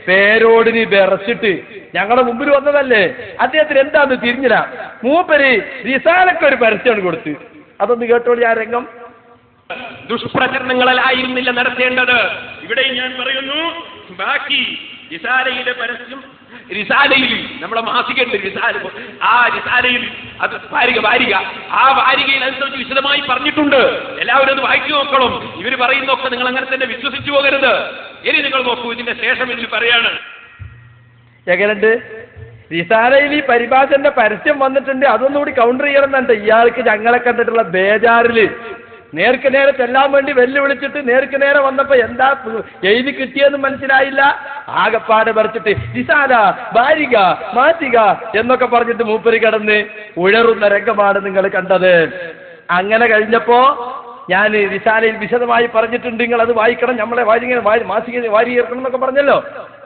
പേരോടിന് വിറച്ചിട്ട് ഞങ്ങളുടെ മുമ്പിൽ വന്നതല്ലേ, അദ്ദേഹത്തിന് എന്താന്ന് തിരിഞ്ഞില്ല. മൂപ്പര് റിസാലക്കൊരു പരസ്യമാണ് കൊടുത്ത്. അതൊന്ന് കേട്ടോളി ആ രംഗം. ദുഷ്പ്രചരണങ്ങളായിരുന്നില്ല നടത്തേണ്ടത്. ഇവിടെ ഞാൻ പറയുന്നു, ബാക്കി റിസാലയുടെ പരസ്യം, റിസാലയിൽ നമ്മളെ മാസികയുണ്ട് റിസാല, ആ റിസാലയിൽ അത് വാരിക ആ വാരികയിൽ അനുസരിച്ച് വിശദമായി പറഞ്ഞിട്ടുണ്ട്. എല്ലാവരും അത് വായിച്ചു നോക്കണം. ഇവർ പറയുന്നൊക്കെ നിങ്ങൾ അങ്ങനെ തന്നെ വിശ്വസിച്ചു പോകരുത്. ഇനി നിങ്ങൾ നോക്കൂ, ഇതിന്റെ ശേഷം ഇതിൽ പറയാണ് എങ്ങനെയുണ്ട്. റിസാലയിൽ ഈ പരിഭാഷന്റെ പരസ്യം വന്നിട്ടുണ്ട്, അതൊന്നുകൂടി കൗണ്ടർ ചെയ്യണം എന്നുണ്ട്. ഇയാൾക്ക് ഞങ്ങളെ കണ്ടിട്ടുള്ള ബേജാറില് നേർക്ക് നേരെ ചെല്ലാൻ വേണ്ടി വെല്ലുവിളിച്ചിട്ട് നേർക്ക് നേരെ വന്നപ്പോ എന്താ എഴുതി കിട്ടിയെന്ന് മനസ്സിലായില്ല. ആകപ്പാടെ പറിച്ചിട്ട് റിസാല, വാരിക, മാസിക എന്നൊക്കെ പറഞ്ഞിട്ട് മൂപ്പര് കിടന്ന് ഉഴറുന്ന രംഗമാണ് നിങ്ങൾ കണ്ടത്. അങ്ങനെ കഴിഞ്ഞപ്പോ ഞാൻ റിസാലയിൽ വിശദമായി പറഞ്ഞിട്ടുണ്ട്, നിങ്ങൾ അത് വായിക്കണം, നമ്മളെ മാസിക വാരിയേർക്കണം എന്നൊക്കെ പറഞ്ഞല്ലോ.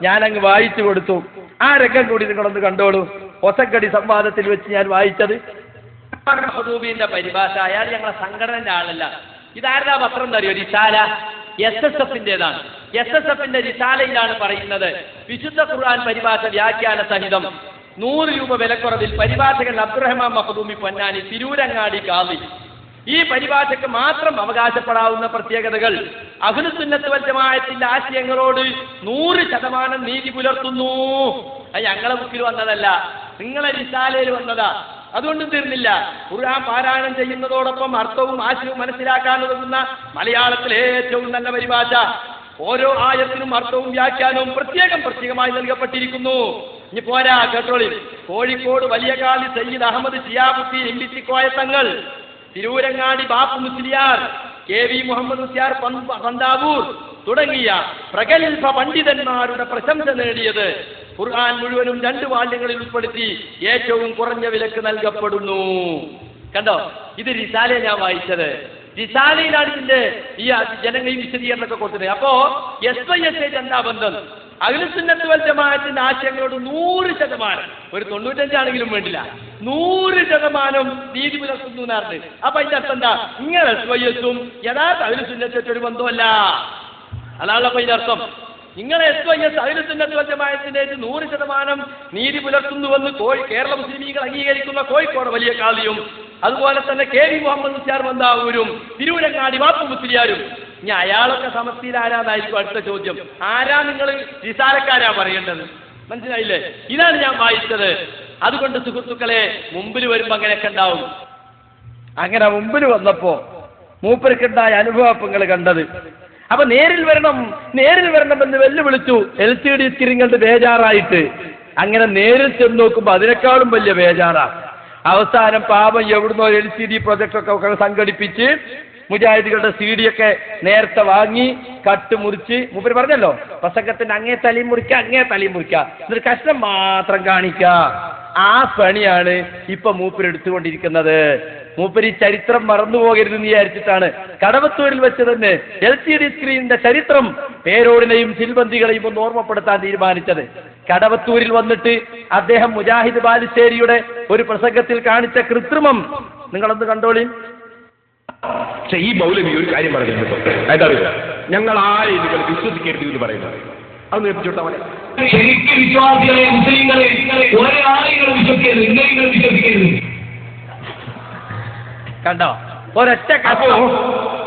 ഞാൻ അങ്ങ് വായിച്ചു കൊടുത്തു. ആ രംഗം കൂടി നിങ്ങളൊന്ന് കണ്ടോളൂ. ഒസക്കടി സംവാദത്തിൽ വെച്ച് ഞാൻ വായിച്ചത്. മഖ്ദൂമിന്റെ പരിഭാഷ, അയാൾ ഞങ്ങളെ സംഘടനന്റെ ആളല്ല. ഇതാരുടെ പത്രം എന്നറിയോ? റിസാല, SSFന്റേതാണ്. SSFന്റെ റിസാലയിലാണ് പറയുന്നത്, വിശുദ്ധ ഖുർആൻ പരിഭാഷ വ്യാഖ്യാന സഹിതം 100 രൂപ വിലക്കുറവിൽ പരിഭാഷകൻ അബ്ദുറഹ്മാൻ മഖ്ദൂമി പൊന്നാനി, തിരൂരങ്ങാടി കാളി. ഈ പരിഭാഷയ്ക്ക് മാത്രം അവകാശപ്പെടാവുന്ന പ്രത്യേകതകൾ അഹ്ലുസുന്നത്ത് വൽ ജമാഅത്തിന്റെ ആശയങ്ങളോട് 100% നീതി പുലർത്തുന്നു. അത് ഞങ്ങളെ ബുക്കിൽ വന്നതല്ല, നിങ്ങളെ റിസാലയിൽ വന്നതാ. അതുകൊണ്ടും തീർന്നില്ല. ഖുർആൻ പാരായണം ചെയ്യുന്നതോടൊപ്പം അർത്ഥവും ആശയവും മനസ്സിലാക്കാൻ ഉതകുന്ന മലയാളത്തിലെ ഏറ്റവും നല്ല പരിഭാഷ. ഓരോ ആയത്തിനും അർത്ഥവും വ്യാഖ്യാനവും പ്രത്യേകമായി നൽകപ്പെട്ടിരിക്കുന്നു. ഇനി പോരാ, കേട്ടോളി. കോഴിക്കോട് വലിയകാലി സയ്യിദ് അഹമ്മദ് ഷിയാബുദ്ദീൻ ഇമ്പിത്തിക്കോയ തങ്ങൾ, തിരൂരങ്ങാടി ബാപ്പു മുസ്ലിയാർ, KV മുഹമ്മദ് മുസ്ലിയാർ പന്താവൂർ തുടങ്ങിയ പ്രഗത്ഭ പണ്ഡിതന്മാരുടെ പ്രശംസ നേടിയത് ഖുർആൻ മുഴുവനും 2 വാല്യങ്ങളിൽ ഉൾപ്പെടുത്തി ഏറ്റവും കുറഞ്ഞ വിലക്ക് നൽകപ്പെടുന്നു. കണ്ടോ, ഇത് റിസാലയെ ഞാൻ വായിച്ചത്. റിസാലയിലാണ് ഇതിന്റെ ഈ ജനങ്ങൾ വിശദീകരണമൊക്കെ കൊടുത്തത്. അപ്പോ SYS എന്താ ബന്ധം? അഹ്ലുസുന്നത്ത് വൽ ജമാഅത്തിന്റെ ആശയങ്ങളോട് 100%, ഒരു 95 ആണെങ്കിലും വേണ്ടില്ല, 100% നീതി പുലർത്തുന്നു എന്നാണ്. അപ്പൊ അതിന്റെ അർത്ഥം എന്താ? ഇങ്ങനെ SYSഉം യഥാർത്ഥ അഹ്ലുസുന്നത്ത് ഒരു ബന്ധമല്ല. അതാണല്ലോ അപ്പൊ ഇതിന്റെ അർത്ഥം. നിങ്ങളെ SYS അഹ്ലുസുന്നത്ത് വൽ ജമാഅത്തിന്റെ 100% നീതി പുലർത്തുന്നുവെന്ന് കേരള മുസ്ലിമീങ്ങൾ അംഗീകരിക്കുന്ന കോഴിക്കോട് വലിയ കാളിയും അതുപോലെ തന്നെ KV മുഹമ്മദ് മുസ്ലിയാർ പന്താവൂരും തിരൂരങ്ങാടി ബാപ്പു മുസ്ലിയാരും. ഇനി അയാളൊക്കെ സമസ്തയിൽ ആരാന്നായിരിക്കും അടുത്ത ചോദ്യം. ആരാ നിങ്ങൾ റിസാലക്കാരാ പറയേണ്ടത്? മനസ്സിലായില്ലേ? ഇതാണ് ഞാൻ വായിച്ചത്. അതുകൊണ്ട് സുഹൃത്തുക്കളെ, മുമ്പിൽ വരുമ്പോ അങ്ങനെയൊക്കെ ഉണ്ടാവും. അങ്ങനെ മുമ്പിൽ വന്നപ്പോ മൂപ്പർക്കുണ്ടായ അനുഭവങ്ങൾ കണ്ടത്. അപ്പൊ നേരിൽ വരണമെന്ന് വെല്ലുവിളിച്ചു. LCD സ്ക്രീൻ കണ്ട് ബേജാറായിട്ട് അങ്ങനെ നേരിൽ ചെന്ന് നോക്കുമ്പോ അതിനേക്കാളും വലിയ ബേജാറാ. അവസാനം പാപം എവിടുന്നോ LCD പ്രൊജക്ടൊക്കെ സംഘടിപ്പിച്ച് മുജാഹിദുകളുടെ CD ഒക്കെ നേരത്തെ വാങ്ങി കട്ട് മുറിച്ച്, മൂപ്പര് പറഞ്ഞല്ലോ പ്രസംഗത്തിന്റെ അങ്ങേ തലയും മുറിക്കുക എന്നിട്ട് കഷ്ണം മാത്രം കാണിക്കുക. ആ പണിയാണ് ഇപ്പൊ മൂപ്പര് എടുത്തുകൊണ്ടിരിക്കുന്നത്. മൂപ്പര് ഈ ചരിത്രം മറന്നുപോകരുതെന്ന് വിചാരിച്ചിട്ടാണ് കടവത്തൂരിൽ വെച്ച് തന്നെ LCD സ്ക്രീനിന്റെ ചരിത്രം പേരോടിനെയും സിൽബന്തികളെയും ഒന്ന് ഓർമ്മപ്പെടുത്താൻ തീരുമാനിച്ചത്. കടവത്തൂരിൽ വന്നിട്ട് അദ്ദേഹം മുജാഹിദ് ബാലുശ്ശേരിയുടെ ഒരു പ്രസംഗത്തിൽ കാണിച്ച കൃത്രിമം നിങ്ങളൊന്ന് കണ്ടോളി. പക്ഷെ ഈ മൗലവി ഒരു കാര്യം പറയുന്നുണ്ട്, എന്താ അറിയില്ല, ഞങ്ങൾ ആരെയും നിങ്ങൾ വിശ്വസിക്കരുത് എന്ന് പറയുന്നത്. അത് നേപ്പിച്ചോട്ടാ മതി. ശരിക്കും വിശ്വാസികളെ, മുസ്ലിങ്ങളെ ഒരാളെയും വിശ്വസിക്കരുത്. കണ്ടോ, ഒരൊറ്റ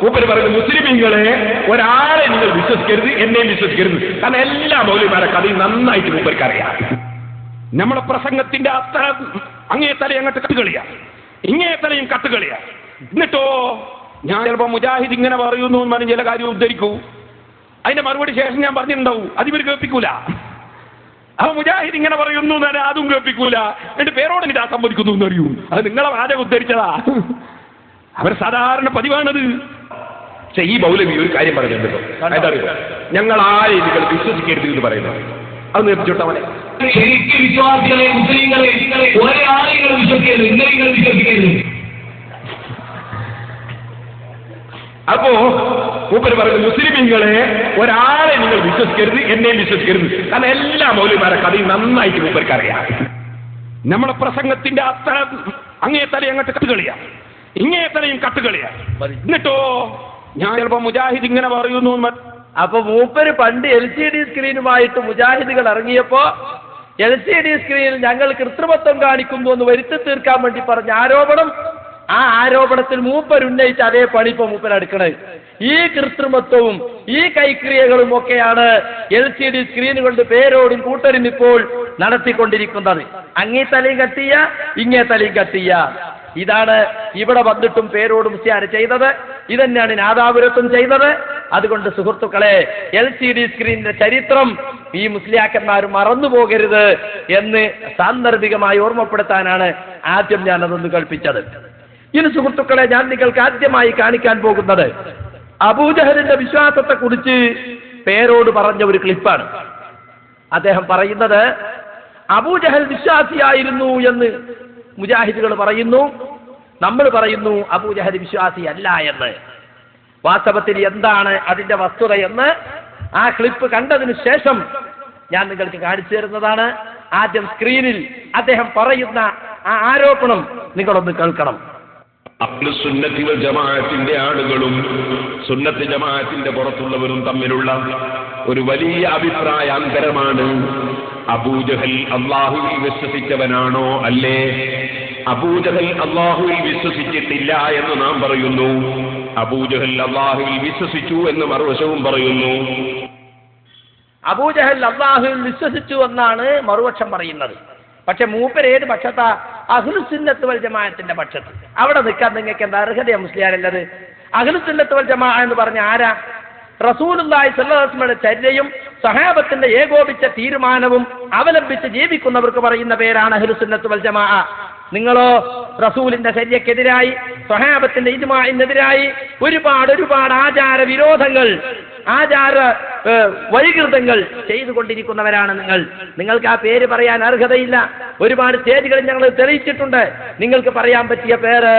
മൂപ്പര് പറയുന്നത് മുസ്ലിമീങ്ങളെ ഒരാളെ നിങ്ങൾ വിശ്വസിക്കരുത്, എന്നെയും വിശ്വസിക്കരുത്. കാരണം എല്ലാ മൗലവിമാരെ കഥയും നന്നായിട്ട് മൂപ്പർക്ക് അറിയാം. നമ്മളെ പ്രസംഗത്തിന്റെ അത്ര അങ്ങേ തലയും അങ്ങോട്ട് കട്ടുകളിയാ, ഇങ്ങേ തലയും കട്ടുകളിയാ. എന്നിട്ടോ ഞാൻ ചിലപ്പോ മുജാഹിദ് ഇങ്ങനെ പറയുന്നു എന്ന് പറഞ്ഞ് ചില കാര്യം ഉദ്ധരിക്കൂ, അതിന്റെ മറുപടി ശേഷം ഞാൻ പറഞ്ഞിട്ടുണ്ടാവും, അതിവർ കേൾപ്പിക്കൂല. അപ്പൊ മുജാഹിദ് ഇങ്ങനെ പറയുന്നു എന്ന് അതും കേൾപ്പിക്കൂല. എന്നിട്ട് പേരോട് എനിക്ക് ആ സംബന്ധിക്കുന്നു എന്നറിയൂ, അത് നിങ്ങളെ വാചകം ഉദ്ധരിച്ചതാ. അവർ സാധാരണ പതിവാണത്. പക്ഷെ ഈ മൗലവി ഒരു കാര്യം പറഞ്ഞിട്ടുണ്ടോ, അതറിയോ, ഞങ്ങൾ ആരെയും നിങ്ങൾ വിശ്വസിക്കരുത് എന്ന് പറയുന്നത്. അത് നിർത്തിച്ചോട്ടവനെ. ശരിക്കും വിശ്വാസികളെ, മുസ്ലിങ്ങളെ ഒരാളെയും വിശ്വസിക്കരുത്, ഇന്നലെയും വിശ്വസിക്കരുത്. അപ്പോ മൂപ്പര് പറയുന്നത് മുസ്ലിമീങ്ങളെ ഒരാളെ നിങ്ങൾ വിശ്വസിക്കരുത്, എന്നെയും വിശ്വസിക്കരുത്. കാരണം എല്ലാ മൗലവിമാരെ കഥയും നന്നായിട്ട് മൂപ്പർക്ക് അറിയാം. നമ്മളെ പ്രസംഗത്തിന്റെ അത്ര അങ്ങേ തലയും അങ്ങോട്ട് കട്ടുകളിയാ, ഇങ്ങേ തലയും കട്ടുകളിയാ. എന്നിട്ടോ ഞാൻ ചിലപ്പോ മുജാഹിദ് ഇങ്ങനെ പറയുന്നു. അപ്പൊ മൂപ്പര് പണ്ട് LCD സ്ക്രീനുമായിട്ട് മുജാഹിദുകൾ ഇറങ്ങിയപ്പോ LCD സ്ക്രീനിൽ ഞങ്ങൾ കൃത്രിമത്വം കാണിക്കുന്നു എന്ന് വരുത്തി തീർക്കാൻ വേണ്ടി പറഞ്ഞ ആരോപണം, ആ ആരോപണത്തിൽ മൂപ്പരുന്നയിച്ച അതേ പണി ഇപ്പൊ മൂപ്പരെടുക്കണത്. ഈ കൃത്രിമത്വവും ഈ കൈക്രിയകളും ഒക്കെയാണ് LCD സ്ക്രീനുകളുടെ പേരോടും കൂട്ടരും ഇപ്പോൾ നടത്തിക്കൊണ്ടിരിക്കുന്നത്. അങ്ങേ തലയും കട്ടിയ, ഇങ്ങേ തലയും കട്ടിയ. ഇതാണ് ഇവിടെ വന്നിട്ടും പേരോട് മുസ്ലിയാർ ചെയ്തത്. ഇതന്നെയാണ് നാദാപുരത്തും ചെയ്തത്. അതുകൊണ്ട് സുഹൃത്തുക്കളെ, LCD സ്ക്രീനിന്റെ ചരിത്രം ഈ മുസ്ലിയാക്കന്മാർ മറന്നു പോകരുത് എന്ന് സാന്ദർഭികമായി ഓർമ്മപ്പെടുത്താനാണ് ആദ്യം ഞാൻ അതൊന്ന് കൽപ്പിച്ചത്. ഇനി സുഹൃത്തുക്കളെ, ഞാൻ നിങ്ങൾക്ക് ആദ്യമായി കാണിക്കാൻ പോകുന്നത് അബൂജഹലിന്റെ വിശ്വാസത്തെ കുറിച്ച് പേരോട് പറഞ്ഞ ഒരു ക്ലിപ്പാണ്. അദ്ദേഹം പറയുന്നത് അബൂജഹൽ വിശ്വാസിയായിരുന്നു എന്ന് മുജാഹിദുകൾ പറയുന്നു, നമ്മൾ പറയുന്നു അബൂജഹൽ വിശ്വാസിയല്ല എന്ന്. വാസ്തവത്തിൽ എന്താണ് അതിന്റെ വസ്തുത എന്ന് ആ ക്ലിപ്പ് കണ്ടതിന് ശേഷം ഞാൻ നിങ്ങൾക്ക് കാണിച്ചു തരുന്നതാണ്. ആദ്യം സ്ക്രീനിൽ അദ്ദേഹം പറയുന്ന ആ ആരോപണം നിങ്ങളൊന്ന് കേൾക്കണം. സുന്നത്തി വൽ ജമാഅത്തിന്റെ ആളുകളും സുന്നത്ത് ജമാഅത്തിന്റെ പുറത്തുള്ളവരും തമ്മിലുള്ള ഒരു വലിയ അഭിപ്രായാന്തരമാണ്. അബൂജഹൽ അള്ളാഹുവിൽ വിശ്വസിച്ചവനാണോ അല്ലേ? അബൂജഹൽ അള്ളാഹുവിൽ വിശ്വസിച്ചിട്ടില്ല എന്ന് നാം പറയുന്നു. അബൂജഹൽ അള്ളാഹുവിൽ വിശ്വസിച്ചു എന്ന് മറുവശവും പറയുന്നു. അബൂജഹൽ അള്ളാഹുവിൽ വിശ്വസിച്ചു എന്നാണ് മറുപക്ഷം പറയുന്നത്. പക്ഷെ മൂപ്പര് ഏത് പക്ഷത്താ? അഹ്ലുസുന്നത്ത് വൽ ജമാഅത്തിന്റെ പക്ഷത്ത്. അവിടെ നിൽക്കാൻ നിങ്ങൾക്ക് എന്താ അർഹതയാ മുസ്ലിയാരല്ലത്? അഹ്ലുസുന്നത്ത് വൽ ജമാഅ എന്ന് പറഞ്ഞ ആരാ? റസൂലുള്ളാഹി സ്വല്ലല്ലാഹു അലൈഹി വസല്ലമയുടെ ചര്യയും സഹാബത്തിന്റെ ഏകോപിച്ച തീരുമാനവും അവലംബിച്ച് ജീവിക്കുന്നവർക്ക് പറയുന്ന പേരാണ് അഹ്ലുസുന്നത്ത് വൽ ജമാഅ. നിങ്ങളോ റസൂലിന്റെ ചര്യക്കെതിരായി, സഹാബത്തിന്റെ ഇജ്മാഇനെതിരായി ഒരുപാട് ആചാര വിരോധങ്ങൾ, ആചാര വൈകൃതങ്ങൾ ചെയ്തുകൊണ്ടിരിക്കുന്നവരാണ് നിങ്ങൾ. നിങ്ങൾക്ക് ആ പേര് പറയാൻ അർഹതയില്ല. ഒരുപാട് സ്റ്റേജുകളിൽ ഞങ്ങൾ തെളിയിച്ചിട്ടുണ്ട്. നിങ്ങൾക്ക് പറയാൻ പറ്റിയ പേര്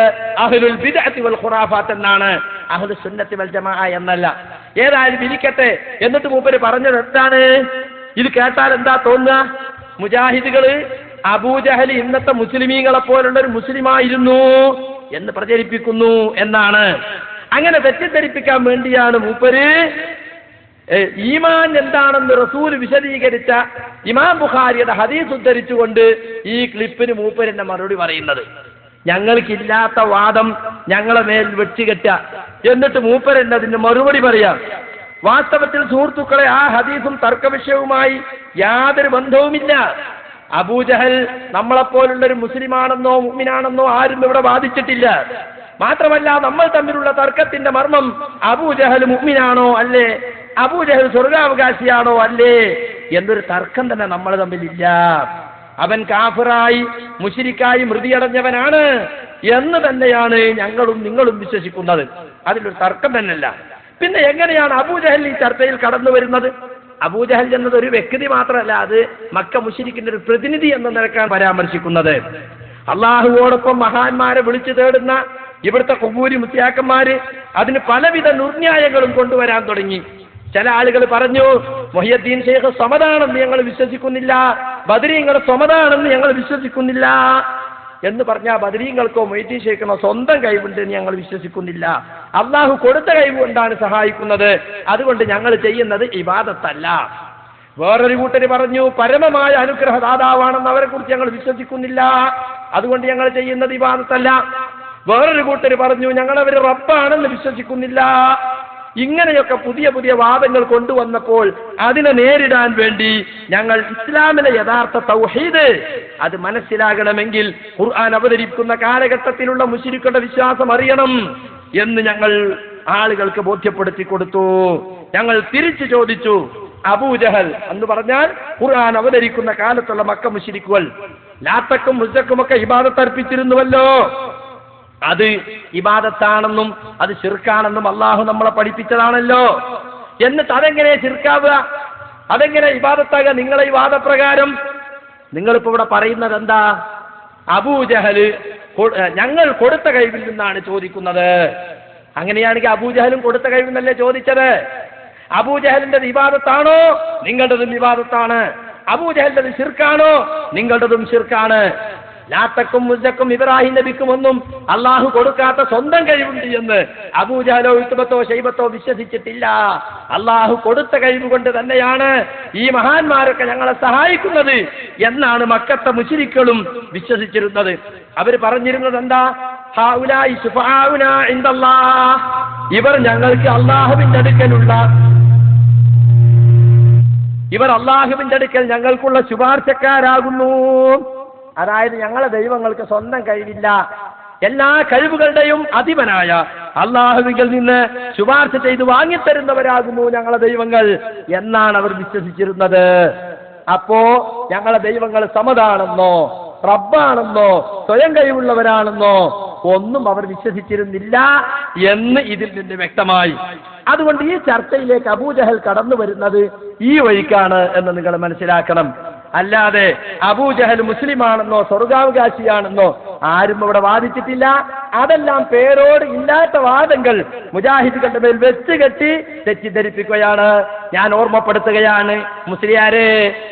അഹ്ലുൽ ബിദ്അത്തി വൽ ഖുറാഫാത്ത് എന്നാണ്, അഹ്ലുസ് സുന്നത്തി വൽ ജമാഅ എന്നല്ല. ഏതായാലും ഇരിക്കട്ടെ. എന്നിട്ട് മൂപ്പര് പറഞ്ഞത് എന്താണ്? ഇത് കേട്ടാൽ എന്താ തോന്നുക? മുജാഹിദുകള് അബൂജഹൽ ഇന്നത്തെ മുസ്ലിമീങ്ങളെ പോലുള്ള ഒരു മുസ്ലിമായിരുന്നു എന്ന് പ്രചരിപ്പിക്കുന്നു എന്നാണ്. അങ്ങനെ തെറ്റിദ്ധരിപ്പിക്കാൻ വേണ്ടിയാണ് മൂപ്പര് ഈമാൻ എന്താണെന്ന് റസൂൽ വിശദീകരിച്ച ഇമാം ബുഖാരിയുടെ ഹദീസ് ഉദ്ധരിച്ചുകൊണ്ട് ഈ ക്ലിപ്പിന് മൂപ്പരിന്റെ മറുപടി പറയുന്നത്. ഞങ്ങൾക്കില്ലാത്ത വാദം ഞങ്ങളെ മേൽ വെച്ചുകെട്ട, എന്നിട്ട് മൂപ്പരൻ അതിന്റെ മറുപടി പറയാം. വാസ്തവത്തിൽ സുഹൃത്തുക്കളെ, ആ ഹദീസും തർക്കവിഷയവുമായി യാതൊരു ബന്ധവുമില്ല. അബൂജഹൽ നമ്മളെപ്പോലുള്ളൊരു മുസ്ലിമാണെന്നോ മുഅ്മിനാണെന്നോ ആരും ഇവിടെ വാദിച്ചിട്ടില്ല. മാത്രമല്ല, നമ്മൾ തമ്മിലുള്ള തർക്കത്തിന്റെ മർമ്മം അബൂജഹൽ മുഅ്മിനാണോ അല്ലേ, അബൂജഹൽ സ്വർഗാവകാശിയാണോ അല്ലേ എന്നൊരു തർക്കം തന്നെ നമ്മൾ തമ്മിലില്ല. അവൻ കാഫിറായി മുശ്രിക്കായി മൃതിയടഞ്ഞവനാണ് എന്ന് തന്നെയാണ് ഞങ്ങളും നിങ്ങളും വിശ്വസിക്കുന്നത്. അതിലൊരു തർക്കം തന്നെയല്ല. പിന്നെ എങ്ങനെയാണ് അബൂജഹൽ ഈ ചർച്ചയിൽ കടന്നു വരുന്നത്? അബൂജഹൽ എന്നത് ഒരു വ്യക്തി മാത്രമല്ല, അത് മക്ക മുശ്രിക്കിന്റെ ഒരു പ്രതിനിധി എന്ന നിലക്കാണ് പരാമർശിക്കുന്നത്. അള്ളാഹുവോടൊപ്പം മഹാന്മാരെ വിളിച്ചു തേടുന്ന ഇവിടുത്തെ ഖുബൂരി മുസ്ലിയാക്കന്മാര് അതിന് പലവിധ നിർന്യായങ്ങളും കൊണ്ടുവരാൻ തുടങ്ങി. ചില ആളുകൾ പറഞ്ഞു, മുഹിയുദ്ദീൻ ശൈഖ് സമദാണെന്ന് ഞങ്ങൾ വിശ്വസിക്കുന്നില്ല, ബദരീങ്ങൾ സമദാണെന്ന് ഞങ്ങൾ വിശ്വസിക്കുന്നില്ല എന്ന് പറഞ്ഞാൽ ബദരീങ്ങൾക്കോ മുഹിയുദ്ദീൻ ശൈഖിനോ സ്വന്തം കഴിവുണ്ട് എന്ന് ഞങ്ങൾ വിശ്വസിക്കുന്നില്ല. അള്ളാഹു കൊടുത്ത കഴിവ് കൊണ്ടാണ് സഹായിക്കുന്നത്, അതുകൊണ്ട് ഞങ്ങൾ ചെയ്യുന്നത് ഇബാദത്തല്ല. വേറൊരു കൂട്ടര് പറഞ്ഞു, പരമമായ അനുഗ്രഹദാതാവാണെന്ന് അവരെ കുറിച്ച് ഞങ്ങൾ വിശ്വസിക്കുന്നില്ല, അതുകൊണ്ട് ഞങ്ങൾ ചെയ്യുന്നത് ഇബാദത്തല്ല. വേറൊരു കൂട്ടര് പറഞ്ഞു, ഞങ്ങളവര് റബ്ബാണെന്ന് വിശ്വസിക്കുന്നില്ല. ഇങ്ങനെയൊക്കെ പുതിയ പുതിയ വാദങ്ങൾ കൊണ്ടുവന്നപ്പോൾ അതിനെ നേരിടാൻ വേണ്ടി ഞങ്ങൾ ഇസ്ലാമിലെ യഥാർത്ഥ തൗഹീദ് അത് മനസ്സിലാകണമെങ്കിൽ ഖുർആൻ അവതരിക്കുന്ന കാലഘട്ടത്തിലുള്ള മുശ്രിക്കുകളുടെ വിശ്വാസം അറിയണം എന്ന് ഞങ്ങൾ ആളുകൾക്ക് ബോധ്യപ്പെടുത്തി കൊടുത്തു. ഞങ്ങൾ തിരിച്ചു ചോദിച്ചു, അബൂജഹൽ എന്ന് പറഞ്ഞാൽ ഖുർആൻ അവതരിക്കുന്ന കാലത്തുള്ള മക്ക മുശ്രിക്കുകൾ ലാത്തക്കും മുസ്സക്കുമൊക്കെ ഇബാദത്ത് അർപ്പിച്ചിരുന്നുവല്ലോ, അത് ഇബാദത്താണെന്നും അത് ശിർക്കാണെന്നും അള്ളാഹു നമ്മളെ പഠിപ്പിച്ചതാണല്ലോ. എന്നിട്ട് അതെങ്ങനെ ശിർക്കാവുക, അതെങ്ങനെ ഇബാദത്താകുക? നിങ്ങളെ ഈ വാദപ്രകാരം നിങ്ങളിപ്പോ ഇവിടെ പറയുന്നത് എന്താ? അബൂജഹല് ഞങ്ങൾ കൊടുത്ത കഴിവിൽ നിന്നാണ് ചോദിക്കുന്നത്. അങ്ങനെയാണെങ്കിൽ അബൂജഹലും കൊടുത്ത കഴിവിൽ നിന്നല്ലേ ചോദിച്ചത്? അബൂജഹലിന്റെ ഇബാദത്താണോ? നിങ്ങളുടേതും ഇബാദത്താണ്. അബൂജഹലിന്റെ ശിർക്കാണോ? നിങ്ങളുടേതും ശിർക്കാണ്. ലാത്തക്കും മുസ്സക്കും ഇബ്രാഹിം നബിക്കും ഒന്നും അള്ളാഹു കൊടുക്കാത്ത സ്വന്തം കഴിവുണ്ട് എന്ന് അബൂജഹലോ ഉത്ബത്തോ ശൈബത്തോ വിശ്വസിച്ചിട്ടില്ല. അള്ളാഹു കൊടുത്ത കഴിവ് കൊണ്ട് തന്നെയാണ് ഈ മഹാന്മാരൊക്കെ ഞങ്ങളെ സഹായിക്കുന്നത് എന്നാണ് മക്കത്തെ മുശ്രിക്കുകളും വിശ്വസിച്ചിരുന്നത്. അവര് പറഞ്ഞിരുന്നത് എന്താ? ഹൗലായി ശുഫാഉനാ ഇൻദല്ലാഹ്, ഇവർ ഞങ്ങൾക്ക് അള്ളാഹുവിന്റെ അടുക്കൽ ഞങ്ങൾക്കുള്ള ശുപാർശക്കാരാകുന്നു. അതായത് ഞങ്ങളെ ദൈവങ്ങൾക്ക് സ്വന്തം കഴിവില്ല, എല്ലാ കഴിവുകളുടെയും അധിപനായ അള്ളാഹുവിൽ നിന്ന് ശുപാർശ ചെയ്ത് വാങ്ങിത്തരുന്നവരാകുന്നു ഞങ്ങളെ ദൈവങ്ങൾ എന്നാണ് അവർ വിശ്വസിച്ചിരുന്നത്. അപ്പോ ഞങ്ങളെ ദൈവങ്ങൾ സമതാണെന്നോ റബ്ബാണെന്നോ സ്വയം കഴിവുള്ളവരാണെന്നോ ഒന്നും അവർ വിശ്വസിച്ചിരുന്നില്ല എന്ന് ഇതിൽ നിന്ന് വ്യക്തമായി. അതുകൊണ്ട് ഈ ചർച്ചയിലേക്ക് അബൂജഹൽ കടന്നു വരുന്നത് ഈ വഴിക്കാണ് എന്ന് നിങ്ങൾ മനസ്സിലാക്കണം. അല്ലാതെ അബൂജഹൽ മുസ്ലിമാണെന്നോ സ്വർഗാവകാശിയാണെന്നോ ആരും ഇവിടെ വാദിച്ചിട്ടില്ല. അതെല്ലാം പേരോട് ഇല്ലാത്ത വാദങ്ങൾ മുജാഹിദുകളുടെ മേൽ വെച്ച് കെട്ടി തെറ്റിദ്ധരിപ്പിക്കുകയാണ്. ഞാൻ ഓർമ്മപ്പെടുത്തുകയാണ് മുസ്ലിയാരെ,